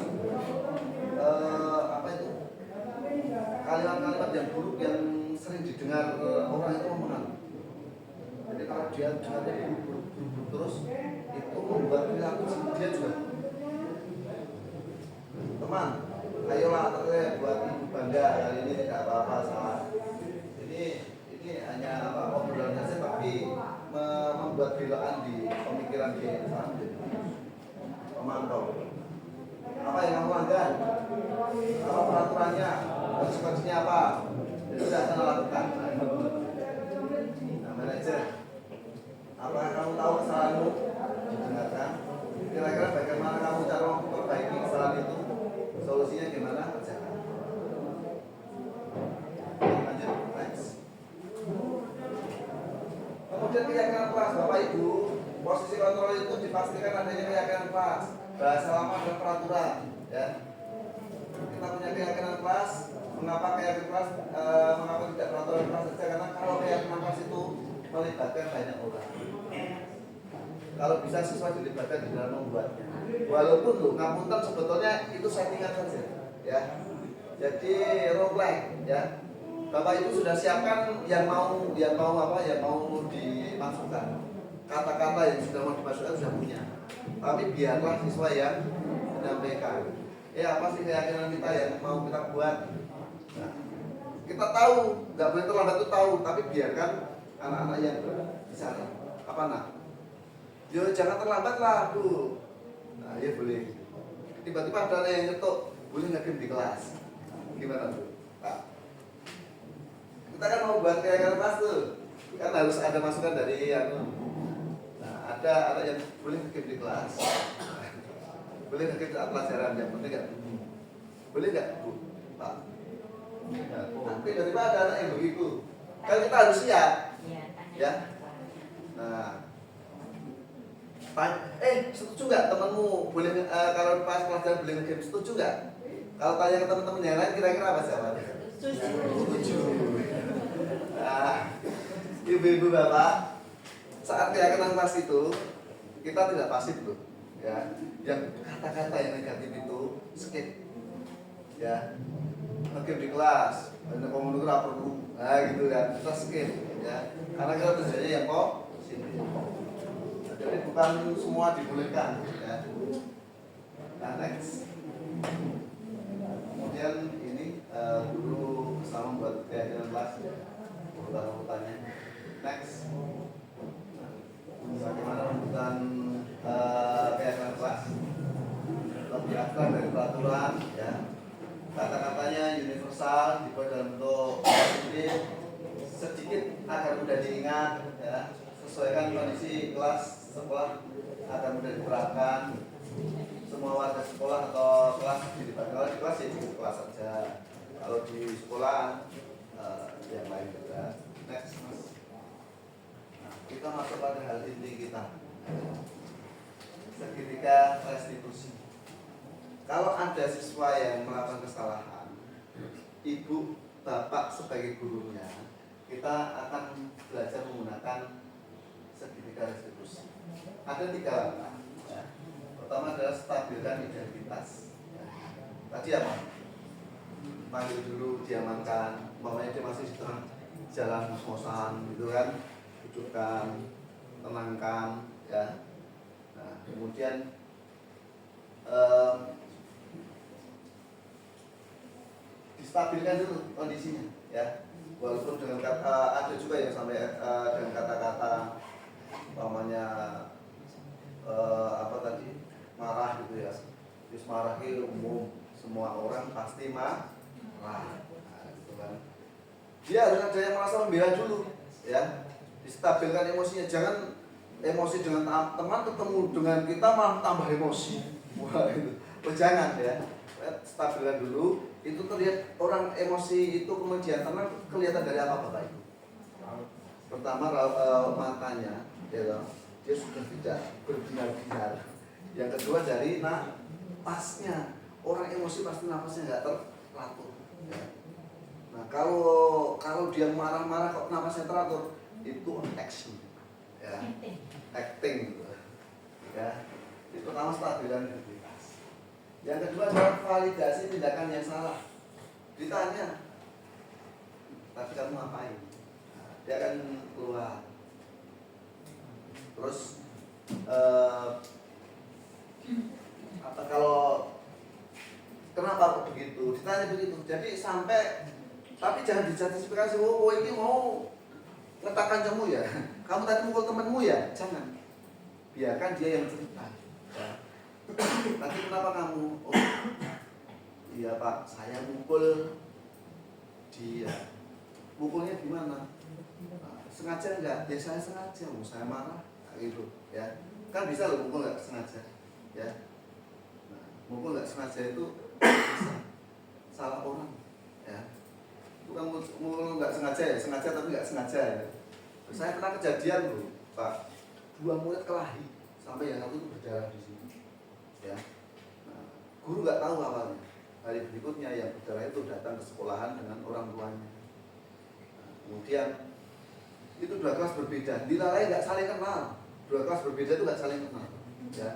apa itu kalimat-kalimat yang buruk yang sering didengar orang itu mempengaruhi. Jadi kalau dia dengarnya buruk terus, itu membuat perilaku dia juga. Teman, ayolah buat ibu bangga, kali ini tidak apa-apa salah. Ini hanya obrolan saja, tapi membuat belokan di pemikiran dia. Pemantau. Apa yang kamu langgar? Apa peraturannya? Konsekuensinya apa? Itu sudah saya lakukan. Nah, manajer, apakah kamu tahu kesalahanmu? Didengarkan. Kira-kira bagaimana kamu cara memperbaiki kesalahan itu? Solusinya gimana? Kerjakan. Lanjut, next. Kemudian keyakinan kelas, Bapak Ibu. Posisi kontrol itu dipastikan adanya keyakinan kelas. Bahasa lama adalah peraturan, ya. Kita punya keyakinan kelas. Mengapa keyakinan kelas? Mengapa tidak peraturan kelas saja? Karena kalau keyakinan kelas itu melibatkan banyak orang. Kalau bisa siswa dilibatkan di dalam membuatnya. Walaupun loh, ngapunten sebetulnya itu settingan saja, ya. Jadi role play, ya. Bapak Ibu sudah siapkan yang mau dimasukkan. Kata-kata yang sudah mau dimasukkan sudah punya. Tapi biarlah siswa yang menyampaikan, Apa sih keyakinan kita yang mau kita buat? Nah, kita tahu, nggak boleh terlambat itu tahu, tapi biarkan anak-anak yang bicara. Apa nak? Yo jangan terlambat lah, Bu. Nah, ya boleh. Tiba-tiba ada yang ngetuk, boleh nggak di kelas? Gimana Bu? Pak? Kita kan mau buat keyakinan kelas tuh, kan harus ada masukan dari Nah, ada yang boleh nge-game di kelas. Boleh nge-game saat pelajaran, yang penting nggak bunyi. Boleh nggak Bu? Pak? Nanti tiba-tiba ada anak yang begitu. Kan kita harus siap. Ya. Nah, setuju nggak temanmu boleh kalau pas pelajaran boleh nge-game, setuju nggak? Kalau tanya ke teman-teman yang lain kira-kira apa jawabannya? Setuju. Nah, ibu-ibu bapak, saat keyakinan kelas itu kita tidak pasif loh, ya. Yang kata-kata yang negatif itu skip, ya. Nge-game di kelas, banyak komunikasi perlu, nah gitu kan, kita skip, ya. Karena kita terjadi yang positif. Jadi bukan semua dibolehkan, ya. Nah, next. Kemudian ini guru sama buat keyakinan kelas, urutan-urutannya. Next. Bagaimana urutan keyakinan kelas? Lebih abstrak dari peraturan, ya. Kata-katanya universal, dibuat dalam bentuk positif, sedikit agar mudah diingat, ya. Sesuaikan kondisi kelas sekolah agar mudah diterapkan. Semua warga sekolah atau kelas dilibatkan. Kalau di kelas ya cukup kelas saja. Kalau di sekolah yang lain juga. Next, Mas. Nah, kita masuk pada hal inti kita. Segitiga restitusi. Kalau ada siswa yang melakukan kesalahan, ibu, bapak sebagai gurunya, kita akan belajar menggunakan segitiga restitusi. Ada 3 langkah. Ya. Pertama adalah stabilkan identitas. Ya. Tadi apa? Panggil dulu, diamankan. Umpamanya dia masih di tengah jalan ngos-ngosan, gitu kan? Dudukkan, tenangkan, ya. Nah, kemudian distabilkan dulu kondisinya, ya. Walaupun dengan ada juga yang sampai dengan kata-kata umpamanya apa tadi, marah gitu ya. Terus marah itu umum, semua orang pasti marah. Nah, gitu kan. Dia harus ada yang merasa membela dulu, ya. Distabilkan emosinya, jangan emosi dengan teman ketemu dengan kita malah tambah emosi. Wah, itu. Oh, jangan ya. Stabilkan dulu. Itu terlihat orang emosi itu kemudian tenang kelihatan dari apa Bapak Ibu? Pertama matanya, ya, dia sudah tidak berbinar-binar. Yang kedua dari napasnya, orang emosi pasti napasnya nggak teratur. Ya. Nah kalau dia marah-marah kok napasnya teratur, itu action, ya, acting, ya. Itu pertama stabilan identitas. Yang kedua adalah validasi tindakan yang salah. Ditanya, tapi kamu ngapain? Nah, dia akan keluar. Terus apa kalau kenapa kok begitu? Ditanya begitu. Jadi sampai, tapi jangan dijustifikasi. Oh ini mau ngetakkan kamu ya? Kamu tadi mukul temanmu ya? Jangan. Biarkan dia yang cerita. Ya. Nanti kenapa kamu? Oh, iya Pak, saya mukul dia. Mukulnya gimana? Nah, sengaja enggak? Ya saya sengaja, saya marah, nah, gitu, ya. Kan bisa loh mukul nggak sengaja, ya. Nah, mukul nggak sengaja itu bisa salah orang, ya. Bukan mukul nggak sengaja ya, sengaja tapi nggak sengaja ya. Saya pernah kejadian loh, Pak. 2 murid kelahi sampai yang satu itu berdarah di sini, ya. Nah, guru nggak tahu awalnya. Hari berikutnya yang berdarah itu datang ke sekolahan dengan orang tuanya. Nah, kemudian itu 2 kelas berbeda, nilai nggak saling kenal. 2 kelas berbeda itu nggak saling kenal, ya.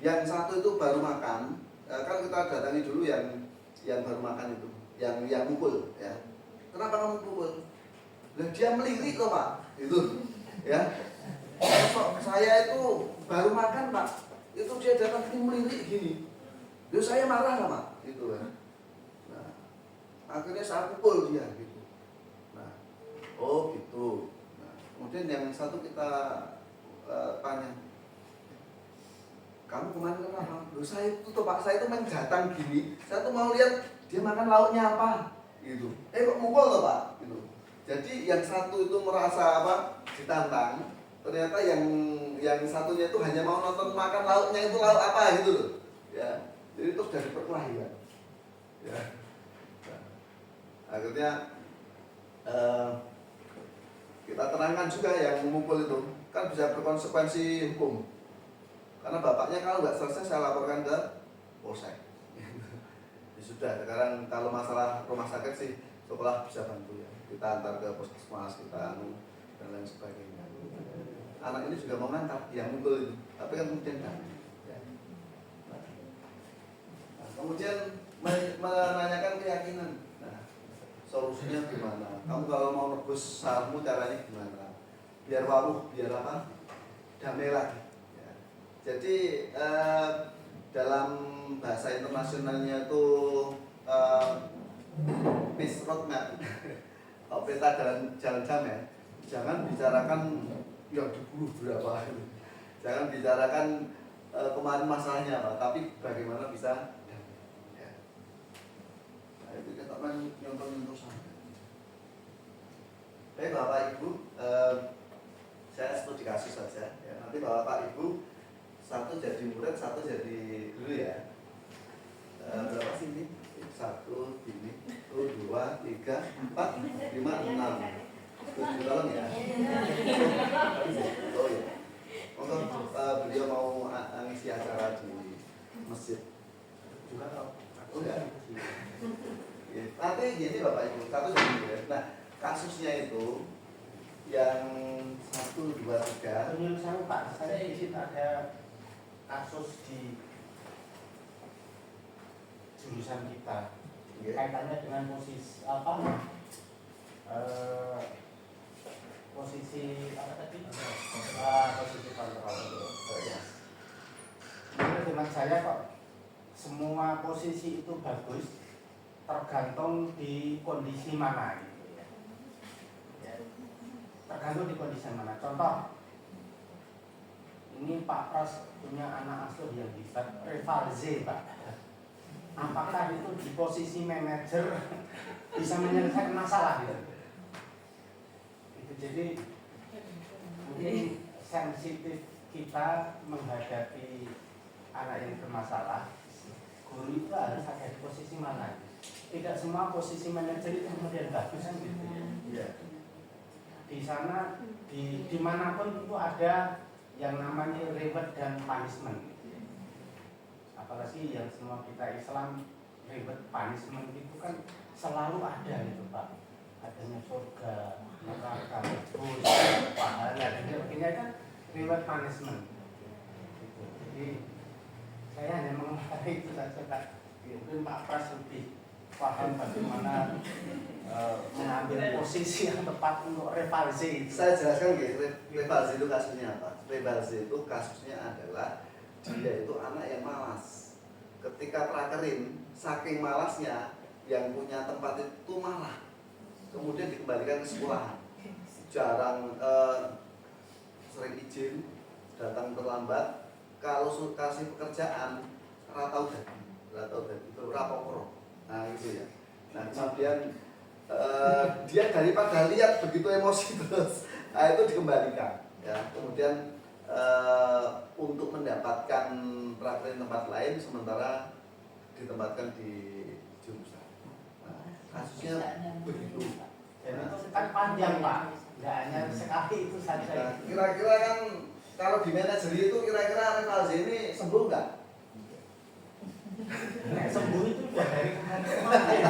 Yang satu itu baru makan, kan kita datangi dulu yang baru makan itu, yang mukul, ya. Kenapa kamu mukul? Lah dia melirik loh Pak, itu, ya. Saya itu baru makan Pak, itu dia datang sini melirik gini. Terus saya marah nggak Mak? Gitu kan. Nah, akhirnya saya pukul dia gitu. Nah, oh gitu. Nah, kemudian yang satu kita tanya, kamu kemana kenapa? Loh saya itu tuh Pak, saya tuh main datang gini, saya tuh mau lihat dia makan lauknya apa, gitu. Kok mukul tuh Pak, gitu. Jadi yang satu itu merasa apa, ditantang, ternyata yang satunya itu hanya mau nonton makan lauknya itu lauk apa gitu loh, ya. Jadi itu dari perkelahian, ya. Nah, akhirnya kita terangkan juga yang memukul itu kan bisa berkonsekuensi hukum. Karena bapaknya kalau nggak selesai saya laporkan ke polsek. Ya sudah, sekarang kalau masalah rumah sakit sih sekolah bisa bantu ya. Kita antar ke puskesmas, kita dan lain sebagainya. Anak ini juga mau ngantar yang mukul itu, tapi kan kemudian kan. Ya. Nah, kemudian menanyakan keyakinan. Nah, solusinya gimana? Kamu kalau mau nebus salahmu caranya gimana? Biar waruh, biar apa? Damai lagi. Jadi dalam bahasa internasionalnya itu peace roadmap atau peta jalan damai. Jangan bicarakan yang dibunuh berapa, jangan bicarakan kemarin masalahnya apa, tapi bagaimana bisa damai. Ya. Nah, itu kita main nyontoh sana. Baik Bapak Ibu, saya setuju dikasih saja. Ya, nanti Bapak Ibu satu jadi murid, satu jadi guru ya. Berapa sih ini? 1, ini, 2, 3, 4, 5, 6. 7 tahun ya. Oh ya. Untuk beliau mau ngisi acara di masjid. Juga tahu. Oh ya. Nanti gini Bapak Ibu, satu jadi murid. Nah, kasusnya itu yang 1, 2, 3. Menurut saya Pak, saya di situ ada kasus di jurusan kita, kaitannya dengan posisi posisi apa tadi? Posisi kontrol. Menurut teman saya kok semua posisi itu bagus, tergantung di kondisi mana gitu ya. Tergantung di kondisi mana. Contoh, ini Pak Pras punya anak asuh yang bisa Revalze Pak. Apakah itu di posisi manajer bisa menyelesaikan masalah gitu? Itu jadi mungkin sensitif kita menghadapi anak yang bermasalah. Guru itu harus ada di posisi mana? Tidak semua posisi manajer itu kemudian bagus kan gitu ya. Iya. Di sana dimanapun itu ada yang namanya reward dan punishment. Apalagi yang semua kita Islam, reward punishment itu kan selalu ada gitu Pak. Adanya surga, neraka, bus, pahala, dan sebagainya kan reward punishment. Gitu. Jadi saya hanya mengenai itu saja Pak. Mungkin Pak Pras lebih paham bagaimana mengambil posisi yang tepat untuk Revalze itu. Saya jelaskan gitu, Revalze itu kasusnya apa? Revalze itu kasusnya adalah dia itu anak yang malas. Ketika prakerin, saking malasnya yang punya tempat itu malah, kemudian dikembalikan ke sekolahan. Jarang sering izin, datang terlambat. Kalau kasih pekerjaan, ratau dadi itu rapokro. Nah itu ya. Nah kemudian dia daripada lihat begitu emosi terus, nah, itu dikembalikan. Ya kemudian untuk mendapatkan prakerin tempat lain sementara ditempatkan di jurusan. Nah, kasusnya begitu. Dan itu kan panjang Pak, nggak hanya sekali itu saja. Nah, kira-kira kan kalau di manajer itu kira-kira Revalze ini sembuh nggak? Nek sembuh itu udah dari kemarin.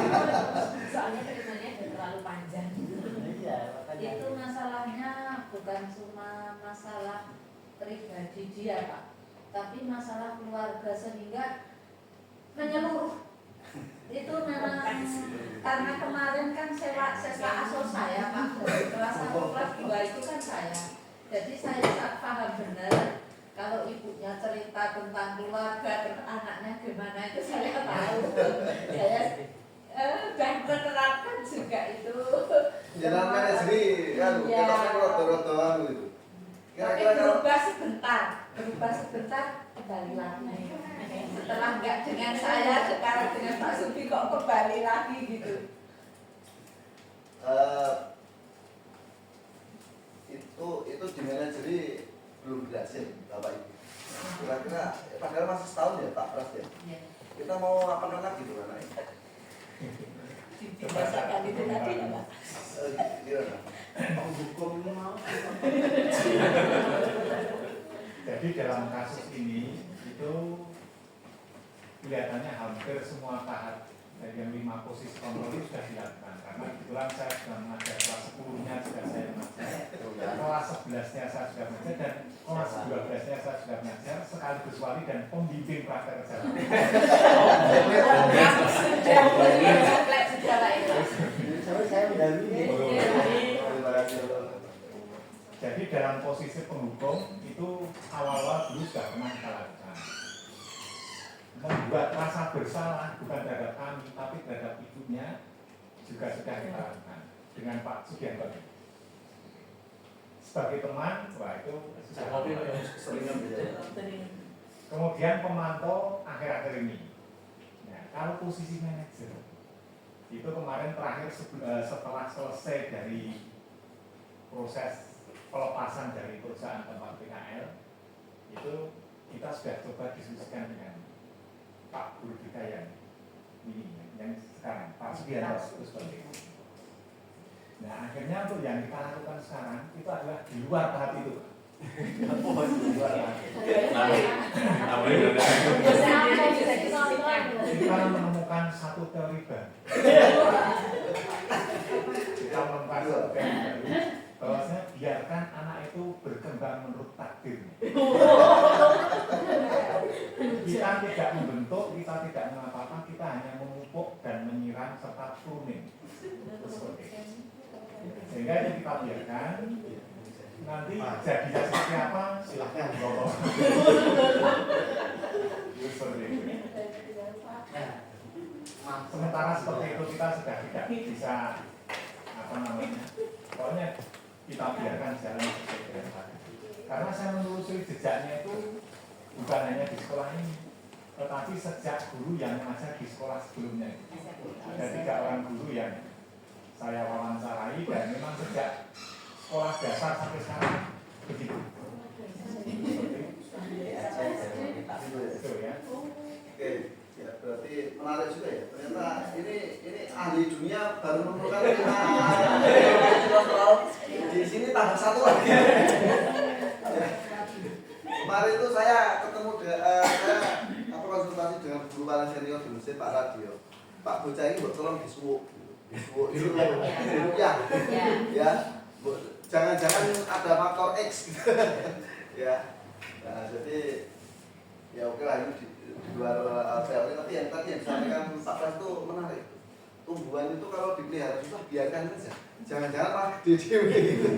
Soalnya ceritanya udah terlalu panjang. Iya, makanya. Itu masalahnya bukan cuma masalah pribadi dia Pak, tapi masalah keluarga sehingga menyeluruh. Itu memang karena kemarin kan sewa asuh saya Pak, dari kelas 1 kelas 2 itu kan saya. Jadi saya tak paham benar Kalau ibunya cerita tentang keluarga dan anaknya gimana itu saya tahu. Saya dan menerapkan juga itu. Jalan manajeri kan, Iya. kita kan rodo-rodoan gitu. Tapi Kira-kira kalau berubah sebentar kembali lagi. Setelah enggak dengan saya, sekarang dengan Pak Subi kok kembali lagi gitu. itu di manajeri belum berhasil Bapak Ibu. Kira-kira padahal masih setahun ya Pak Pras ya. Ya. Kita mau apa lagi tuh anaknya? Dibacakan itu tadi ya Pak. Gimana? Hukum ini mau. Jadi dalam kasus ini itu kelihatannya hampir semua tahap dari yang 5 posisi kontrol itu sudah dilakukan. Karena kebetulan saya sudah mengajar kelas 10-nya sudah saya mengajar, kelas 11-nya saya sudah mengajar, dan kelas 12-nya saya sudah mengajar sekaligus wali dan pembimbing praktek kerja. Sejarah itu. Saya udah ini. Jadi dalam posisi penghukum itu awal-awal dulu sudah pernah kita lakukan. Membuat rasa bersalah bukan terhadap kami, tapi terhadap ibunya juga sudah kita lakukan dengan Pak Sugianto. Sebagai teman, wah itu sudah seringan kemudian pemantau akhir-akhir ini. Nah, kalau posisi manajer itu kemarin terakhir setelah selesai dari proses pelepasan dari perusahaan tempat PKL itu kita sudah coba diskusikan dengan Pak Guru kita yang ini yang sekarang Pak Sugianto itu seperti itu. Nah akhirnya untuk yang kita lakukan sekarang itu adalah di luar tahap itu. Kita menemukan satu teori baru. Kita menemukan satu teori baru bahwasanya biarkan anak itu berkembang menurut takdirnya. Kita tidak membentuk, kita tidak mengapa-apa, kita hanya memupuk dan menyiram serta pruning. Sehingga ini kita biarkan. Nanti jadinya seperti apa silahkan bawa. Sementara seperti itu kita sudah tidak bisa apa namanya, pokoknya kita biarkan jalan seperti itu. Karena saya menelusuri jejaknya itu bukan hanya di sekolah ini, tetapi sejak guru yang mengajar di sekolah sebelumnya. Ada 3 orang guru yang saya wawancarai dan memang sejak sekolah dasar sampai sekarang begitu. Itu ya. Oke, ya berarti menarik juga ya. Ternyata ini ahli dunia baru menemukan di sini tambah 1 lagi. Ya. Kemarin itu saya ketemu saya konsultasi dengan guru paling senior di Mesir Pak Radio. Pak bocah ini buat tolong disuwuk itu ya. Jangan-jangan ada faktor X gitu. Ya. Nah, jadi ya oke lah ini di luar teori, tapi yang tadi yang disampaikan Pak Pras itu menarik. Tumbuhan itu kalau dipelihara susah biarkan saja. Jangan-jangan malah didiemin gitu.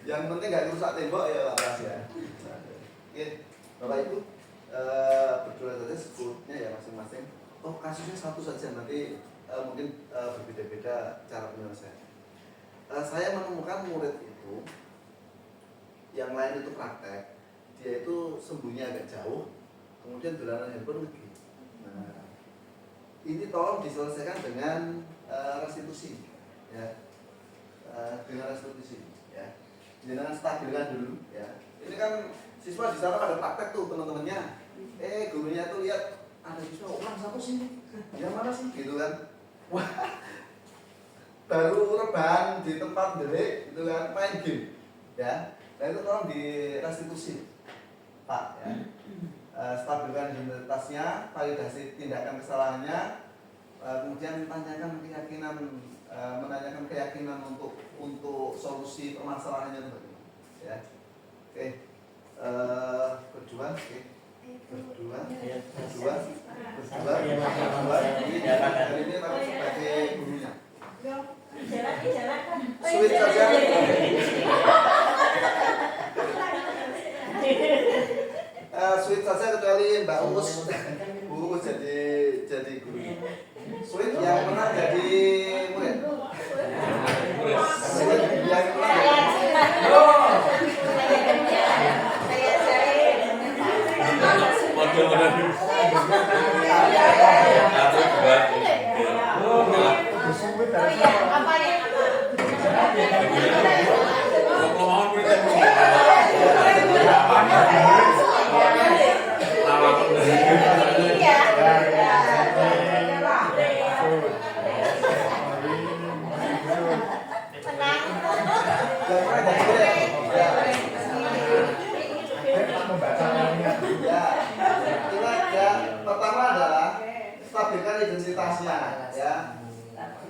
Yang penting nggak rusak tembok ya Pak Pras ya. Oke, Bapak Ibu berdua saja sebutnya ya masing-masing. Oh kasusnya satu saja, nanti mungkin berbeda-beda cara penyelesaian. Saya menemukan murid itu, yang lain itu praktek, dia itu sembunyi agak jauh, kemudian dolanan handphone lagi. Nah, ini tolong diselesaikan dengan restitusi, ya, dengan restitusi, ya. Jangan stabilkan dulu, ya. Ini kan siswa di sana pada praktek tuh teman-temannya, gurunya tuh lihat ada siswa ulang 1 sini, yang mana sih, gitu kan? Wah, baru rebahan di tempat delik, gitu kan, main game, ya. Nah itu tolong direstitusi, Pak, ya. Stabilkan identitasnya, validasi tindakan kesalahannya, kemudian menanyakan keyakinan untuk solusi permasalahannya itu bagaimana, ya. Oke, berdua. Ini sebagai gurunya. Sweet saja.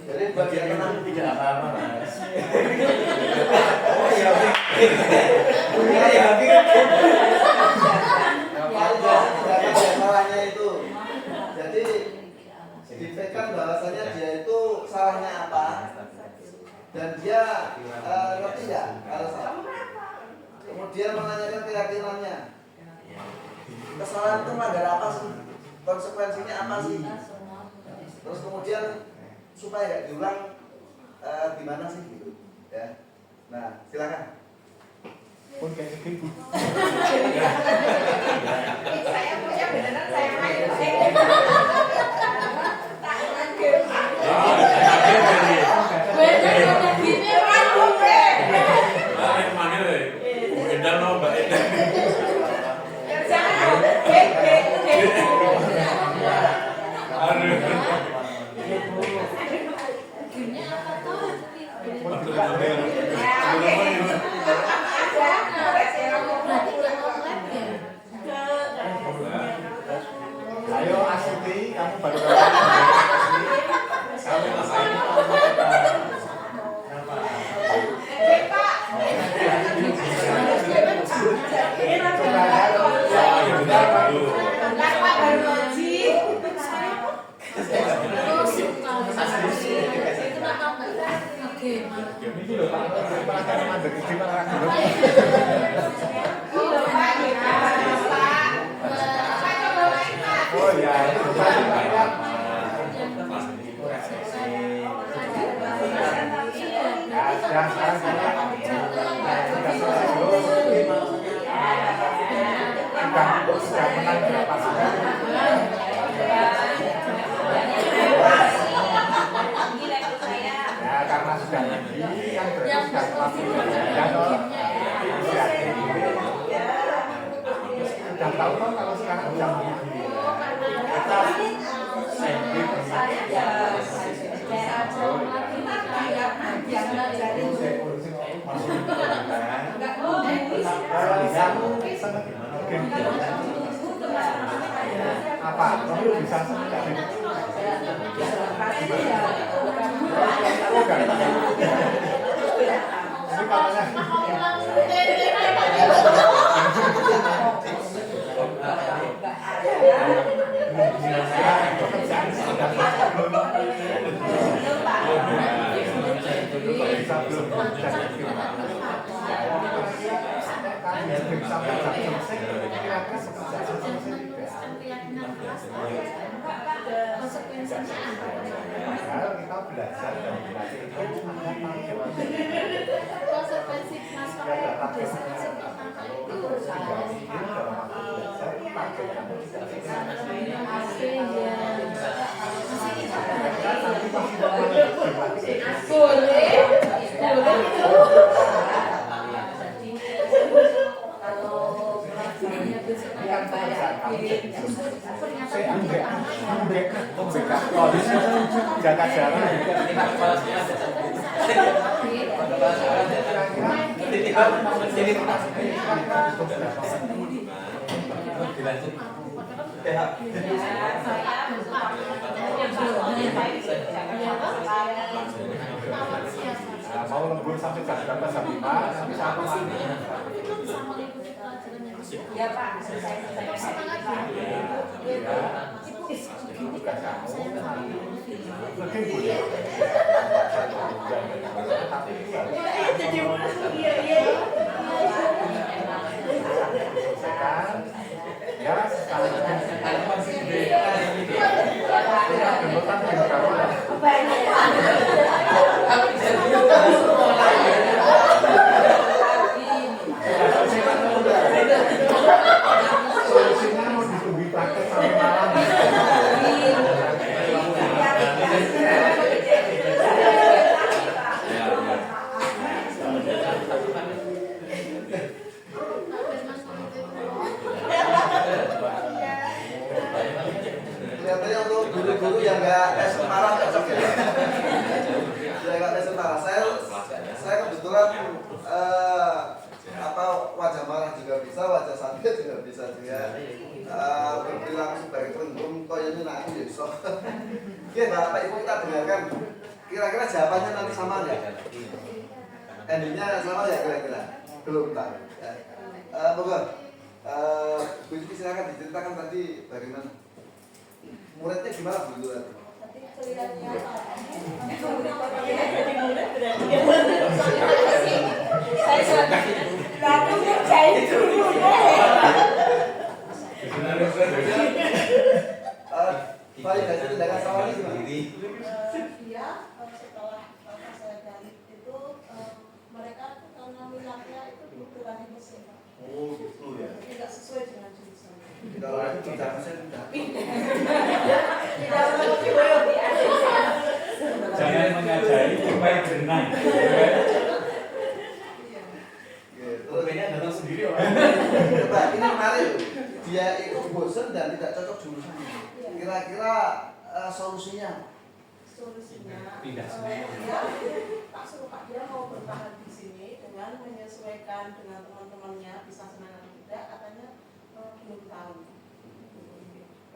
Jadi bagian bagian itu tidak apa-apa mas. oh iya, salahnya itu. Jadi dipikirkan bahwasanya dia itu salahnya apa dan dia ngerti nggak kalau salah. Kemudian menanyakan keyakinannya. Kesalahan itu melanggar apa sih? Konsekuensinya apa sih? Terus kemudian supaya nggak diulang gimana sih gitu ya. Nah silakan. Pun kayak gitu. Saya punya beneran saya main. Ayo Asuti, kamu baru ini loh Pak, makan mandek di mana? Oh ya, itu sudah menang berapa sudah? Ya karena sudah ini kan berarti sudah sudah tahu kan kalau sekarang sudah begini. Kita sensitif. Apa? Kamu bisa sekali. Kalau kita belajar dan belajar itu konsekuensi masalah jaga jarak. Mau lembur sampai jam berapa? Jam 5 sampai jam 6. Ya Pak, solusinya mau ditunggu praktek sampai malam. Kelihatannya untuk guru-guru yang nggak tes kepala cocok ya. Yang nggak tes kepala, saya kebetulan wajah marah juga bisa, wajah santai juga bisa juga. Berbilang sebagai penggum, kok ini nanti ya bisa. Oke, Bapak Ibu kita dengarkan. Kira-kira jawabannya nanti sama nggak? Endingnya sama ya kira-kira? Belum tak? Monggo. Bu Yusuf silakan diceritakan tadi bagaimana? Muridnya gimana Bu Yusuf? Tapi kelihatannya Validasi tindakan sama ini gimana? Dia setelah saya gali itu mereka karena minatnya itu bukan di mesin, Pak. Oh gitu ya. Jadi nggak sesuai dengan jurusan. Kalau itu tidak saya tidak. tidak mengerti biologi. Jangan mengajari supaya berenang. Rupanya datang sendiri orang. Coba ini menarik loh. Dia itu bosan dan tidak cocok jurusannya. Kira-kira solusinya? Solusinya Pindah dia tak suruh Pak dia mau bertahan di sini dengan menyesuaikan dengan teman-temannya bisa senang atau tidak katanya belum tahu.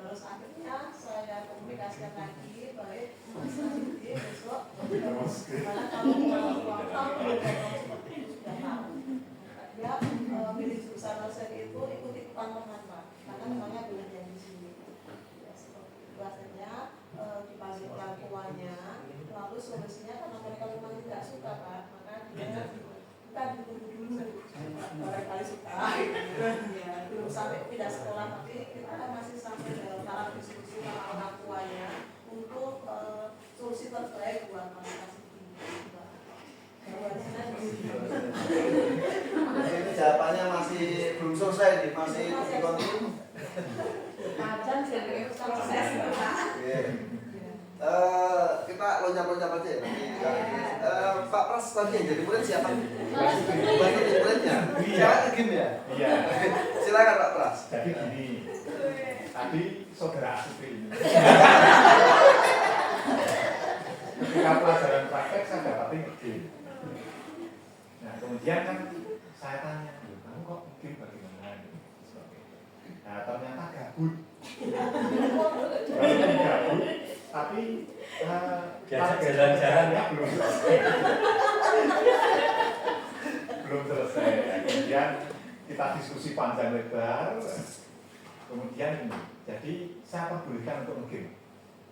Terus akhirnya saya komunikasikan lagi baik Mas Rudi besok karena kalau ulang tahun seperti itu sudah tahu. Dia pilih jurusan dosen itu ikut-ikutan teman Pak karena temannya belum yang di sini. Ya, seperti itu akhirnya dipanggil orang tuanya, lalu solusinya karena mereka memang tidak suka Pak, maka dia kita ditunggu dulu barangkali suka ya, belum sampai pindah sekolah tapi kita masih sampai dalam tahap diskusi sama orang tuanya untuk solusi terbaik buat mereka Ini jawabannya masih belum selesai nih, masih kontinu. Macam jadi proses. Kita loncat-loncat aja ya. Pak Pras tadi yang jadi murid siapa? Banyak jadi muridnya. Silakan Gim ya. Iya. Silakan Pak Pras. Jadi gini, tadi saudara Asupri ini. Ketika pelajaran praktek saya dapatin game. Nah kemudian kan saya tanya, kamu kok game bagaimana? Nah ternyata gabut. Walaupun gabut, tapi jalan-jalannya belum selesai. Belum selesai. Kemudian kita diskusi panjang lebar. Kemudian ini, jadi saya perbolehkan untuk nge-game.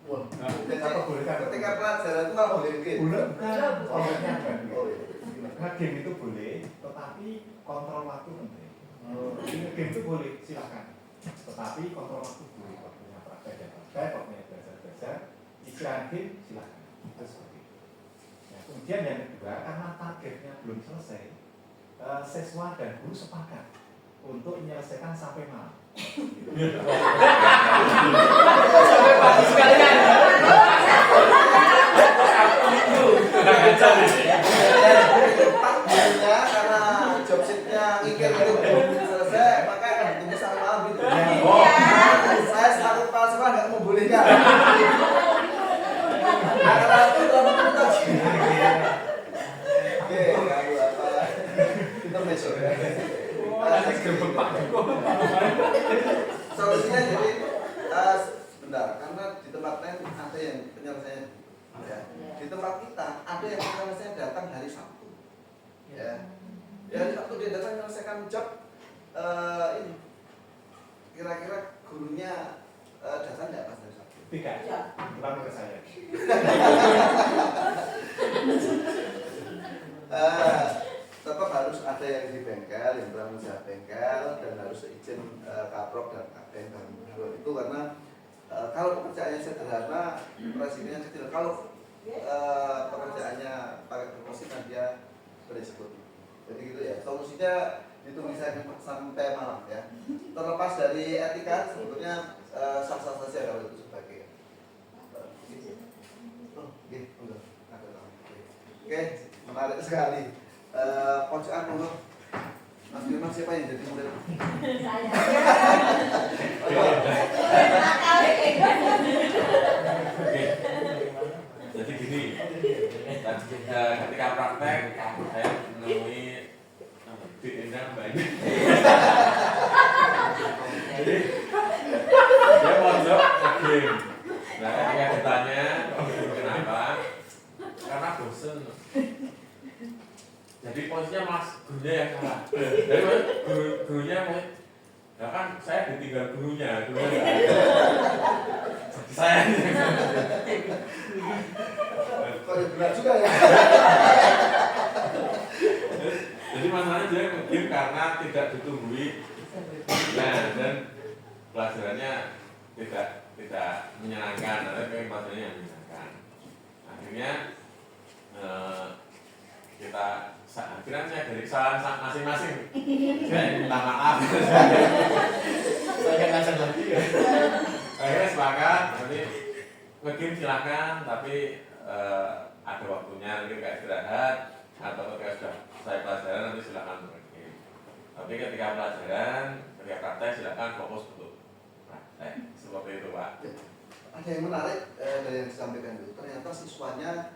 Wah, Saya perbolehkan. ketika pelajaran itu nggak boleh game. Bukan, konsepnya bukan. Oh iya. Nge-game itu boleh, tetapi kontrol waktu penting. Jadi nge-game itu boleh, silakan. Tetapi kontrol waktu boleh. Waktunya praktek ya praktek, waktunya belajar-belajar. Istirahat game, silakan. Itu seperti itu. Nah, kemudian yang kedua, karena targetnya belum selesai, siswa dan guru sepakat untuk menyelesaikan sampai malam. Sampai pagi sekalian. Takdirnya karena job sheet-nya ngikir itu belum selesai, maka akan ditunggu sampai malam gitu. Saya selaku kepala sekolah nggak membolehkan. Karena itu dalam bentuk. Oke, lalu apa? Intermezzo. Solusinya jadi sebentar, karena di tempat lain ada yang penyelesaian. Ya. Di tempat kita ada yang penyelesaian datang hari Sabtu. Ya. Hari Sabtu dia datang menyelesaikan job ini. Kira-kira gurunya datang nggak pas hari Sabtu? Tidak, bukan ke saya. Tetap harus ada yang di bengkel, yang bertanggung jawab bengkel, dan harus izin kaprok dan kapten dan itu karena kalau pekerjaannya sederhana, presidennya kecil. Kalau pekerjaannya pakai deposit, dan dia berisiko. Jadi gitu ya. Solusinya ditunggu sampai malam ya. Terlepas dari etika, sebetulnya sah-sah saja kalau itu sebagai. Oke, menarik sekali. Pojokan dulu. Mas Firman siapa yang jadi murid? Jadi gini, ketika praktek saya menemui Di Endang banyak. Jadi dia mau jawab game. Nah ketika ditanya mesen. Jadi posisinya mas gurunya yang salah. Jadi mas, gurunya mas, ya kan saya ditinggal gurunya nggak ada. Jadi saya Kok berat juga ya? jadi masalahnya dia nge-game karena tidak ditunggui. Nah, dan pelajarannya tidak menyenangkan, ada pelajarannya yang menyenangkan. Akhirnya kita akhirnya saya dari kesalahan masing-masing. Saya minta maaf. Saya ngajar lagi ya. Akhirnya sepakat, nanti nge-game silakan, tapi ada waktunya, nanti kayak istirahat atau ketika sudah selesai pelajaran nanti silakan nge-game. Tapi ketika pelajaran, ketika praktek silakan fokus untuk praktek. Seperti itu, Pak. Ada yang menarik dari yang disampaikan itu, ternyata siswanya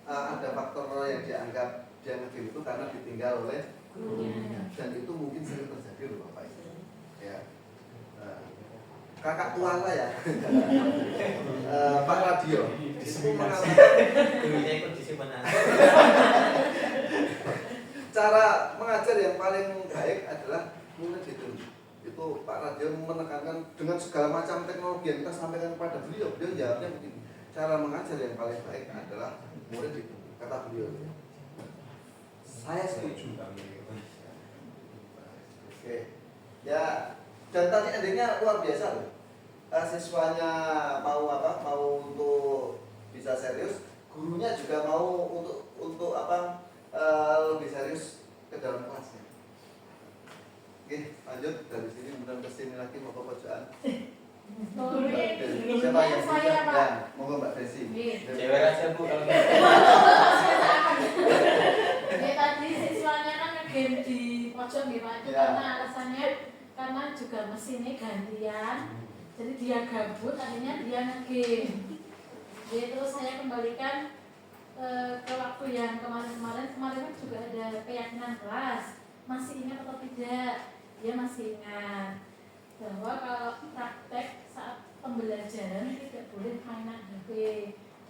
ada faktor yang dianggap dia nge-game itu karena ditinggal oleh gurunya, dan itu mungkin sering terjadi loh Bapak Ibu. Ya. Kakak tua saya, Pak Radio, itu mengalami Gurunya ikut disimpanan. cara mengajar yang paling baik adalah murid itu Pak Radio menekankan dengan segala macam teknologi yang kita sampaikan kepada beliau jawabnya begini, cara mengajar yang paling baik adalah murid itu, kata beliau. Saya setuju. Oke, ya, dan tadi endingnya luar biasa loh. Siswanya mau untuk bisa serius, gurunya juga mau untuk lebih serius ke dalam kelasnya. Oke, lanjut dari sini kemudian ke sini lagi mau ke pojokan. Siapa yang saya, Pak. Ya, monggo Mbak Desi. Cewek aja Bu kalau gitu. Ya tadi siswanya kan nge-game di pojok ya Pak, itu Ya. karena alasannya karena juga mesinnya gantian, jadi dia gabut, akhirnya dia nge-game. Jadi terus saya kembalikan ke waktu yang kemarin kan juga ada keyakinan kelas, masih ingat atau tidak? Dia masih ingat bahwa kalau praktek saat pembelajaran tidak boleh mainan HP.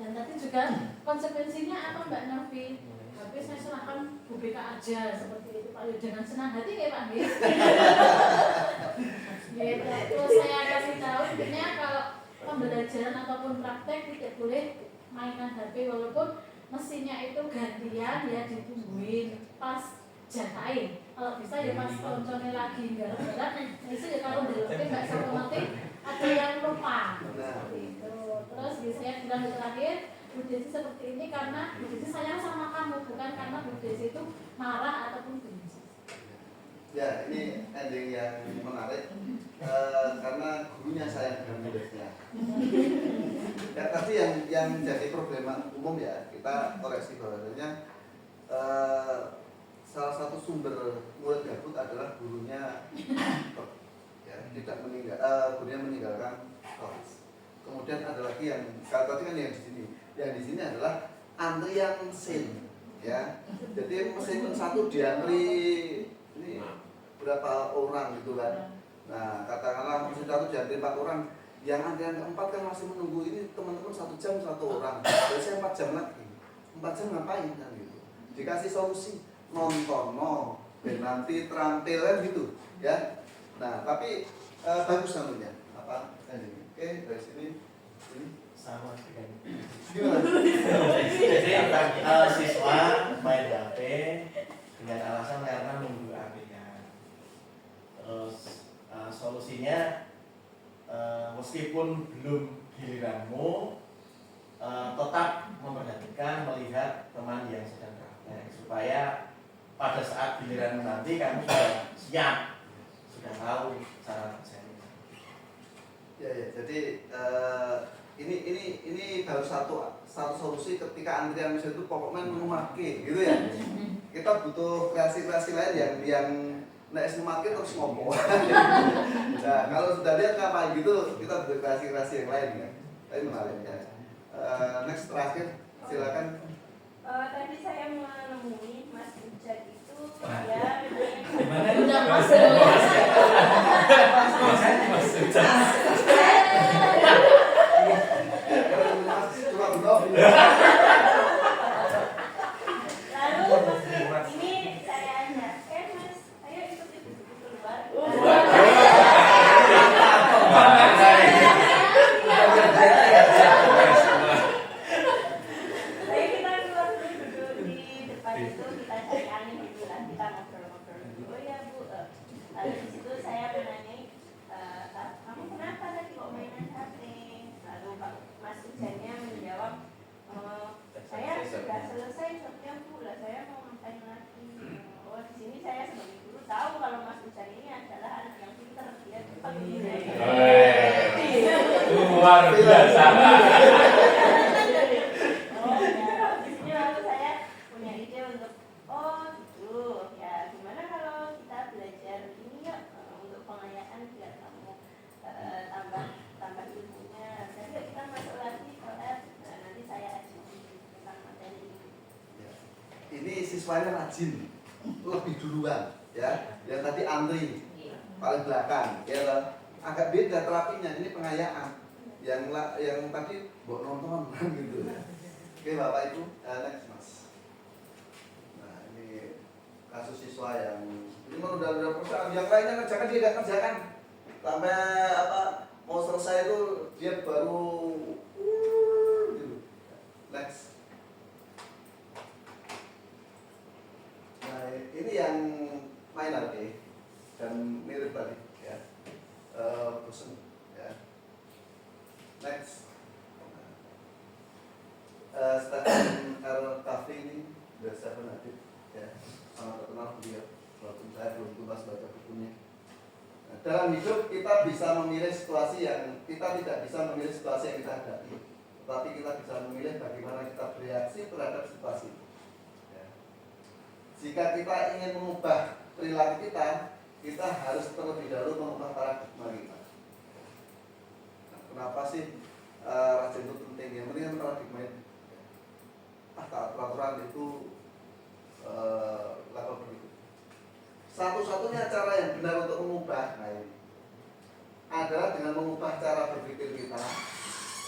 Dan tadi juga konsekuensinya apa Mbak Novi? HP saya serahkan Bu BK aja seperti itu Pak, dengan senang hati ya Pak. Gitu. Terus saya kasih tahu intinya kalau pembelajaran ataupun praktek tidak boleh mainan HP walaupun mesinnya itu gantian ya, ditungguin pas jatain. Kalau bisa ya pas konconnya lagi garap-garap, itu ya kalau belum nggak otomatis ada yang lupa. Seperti itu. Terus saya bilang di terakhir, Bu Desi seperti ini karena Bu Desi sayang sama kamu, bukan karena Bu Desi itu marah ataupun benci. Ya, ini ending yang menarik karena gurunya sayang dengan muridnya. Ya, tapi yang jadi problema umum ya, kita koreksi bahwasanya salah satu sumber murid gabut adalah gurunya ya, tidak gurunya meninggalkan kelas. Kemudian ada lagi yang kalau tadi kan yang di sini adalah antrian mesin ya. Jadi mesin satu diantri ini berapa orang gitu kan. Nah, katakanlah mesin satu diantri 4 orang, yang antrian keempat kan masih menunggu ini teman-teman 1 jam 1 orang. Biasanya 4 jam lagi. 4 jam ngapain kan gitu. Dikasih solusi nonton dan nanti terampil kan gitu ya. Nah, tapi bagus namanya apa ini. Oke, dari sini ini Sama dengan gimana? jadi siswa main HP dengan alasan karena nunggu HP-nya. Terus solusinya meskipun belum giliranmu tetap memperhatikan, melihat teman yang sedang praktek supaya pada saat giliran nanti kamu sudah siap, sudah tahu cara kerjanya. Ya, jadi ini baru satu solusi ketika antrian mesin itu pokoknya memaki gitu ya. Kita butuh kreasi-kreasi lain yang nek memaki terus ngomong. Nah, kalau sudah lihat ngapain gitu, kita butuh kreasi-kreasi yang lain ya. Tapi menarik ya. Next terakhir silakan. Tadi saya menemui Mas Ujat itu ya Udah masuk. biasa. Oh ya, di sini lalu saya punya ide untuk gitu ya, gimana kalau kita belajar ini yuk untuk pengayaan biar kamu tambah ilmunya. Jadi yuk kita masuk lagi kelas, nanti saya ajarin tentang materi ini. Ya. Ini siswanya rajin, lebih duluan, ya. Yang tadi antri paling belakang, ya toh. Agak beda terapinya, ini pengayaan. Yang tadi buat nonton gitu. Oke Bapak Ibu, next Mas. Nah ini kasus siswa yang ini menunda-nunda persoalan, yang lainnya ngerjakan dia nggak kerjakan sampai mau selesai itu dia baru gitu. Next. Nah ini yang minor dan mirip tadi ya, bosan ya. Next. Stephen R. Covey ini The Seven Habits ya, sangat terkenal beliau, walaupun saya belum tuntas baca bukunya. Nah, dalam hidup kita bisa memilih situasi yang kita tidak bisa memilih situasi yang kita hadapi, tetapi kita bisa memilih bagaimana kita bereaksi terhadap situasi itu. Ya. Jika kita ingin mengubah perilaku kita harus terlebih dahulu mengubah paradigma kita. Nah, kenapa sih rajin itu penting? Yang penting kan paradigma itu. Taat peraturan itu level berikut. Satu-satunya cara yang benar untuk mengubah ini adalah dengan mengubah cara berpikir kita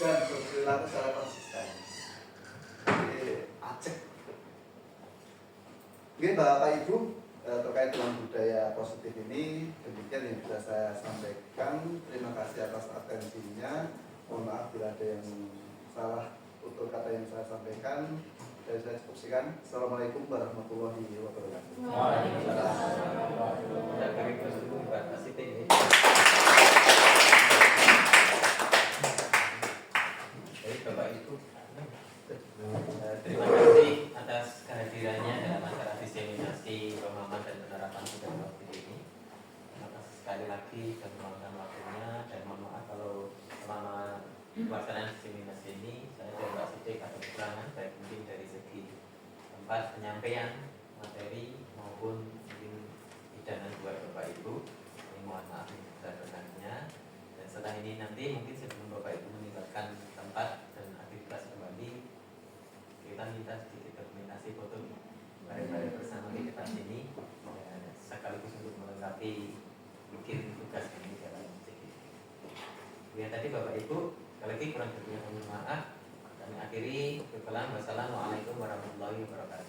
dan berperilaku secara konsisten. Jadi acek. Oke Bapak Ibu, terkait dengan budaya positif ini demikian yang bisa saya sampaikan. Terima kasih atas atensinya. Mohon maaf bila ada yang salah tutur kata yang saya sampaikan. Dari saya cukup sekian. Assalamualaikum warahmatullahi wabarakatuh. Jadi Bapak Ibu, terima kasih atas kehadirannya dalam acara diseminasi pemahaman dan penerapan budaya positif ini. Terima kasih sekali lagi dan meluangkan waktunya, dan mohon maaf kalau selama pelaksanaan diseminasi ini saya coba sedikit atau kekurangan, baik mungkin dari segi tempat penyampaian materi maupun mungkin hidangan buat Bapak Ibu. Ini mohon maaf yang sebesar-besarnya. Dan setelah ini nanti mungkin sebelum Bapak Ibu meninggalkan tempat dan aktivitas kembali, kita minta sedikit dokumentasi foto bareng-bareng bersama di depan sini, ya, sekaligus untuk melengkapi bikin tugas ini dalam sedikit. Ya tadi Bapak Ibu, sekali lagi kurang lebihnya mohon maaf. Kami akhiri. Wassalamualaikum warahmatullahi wabarakatuh.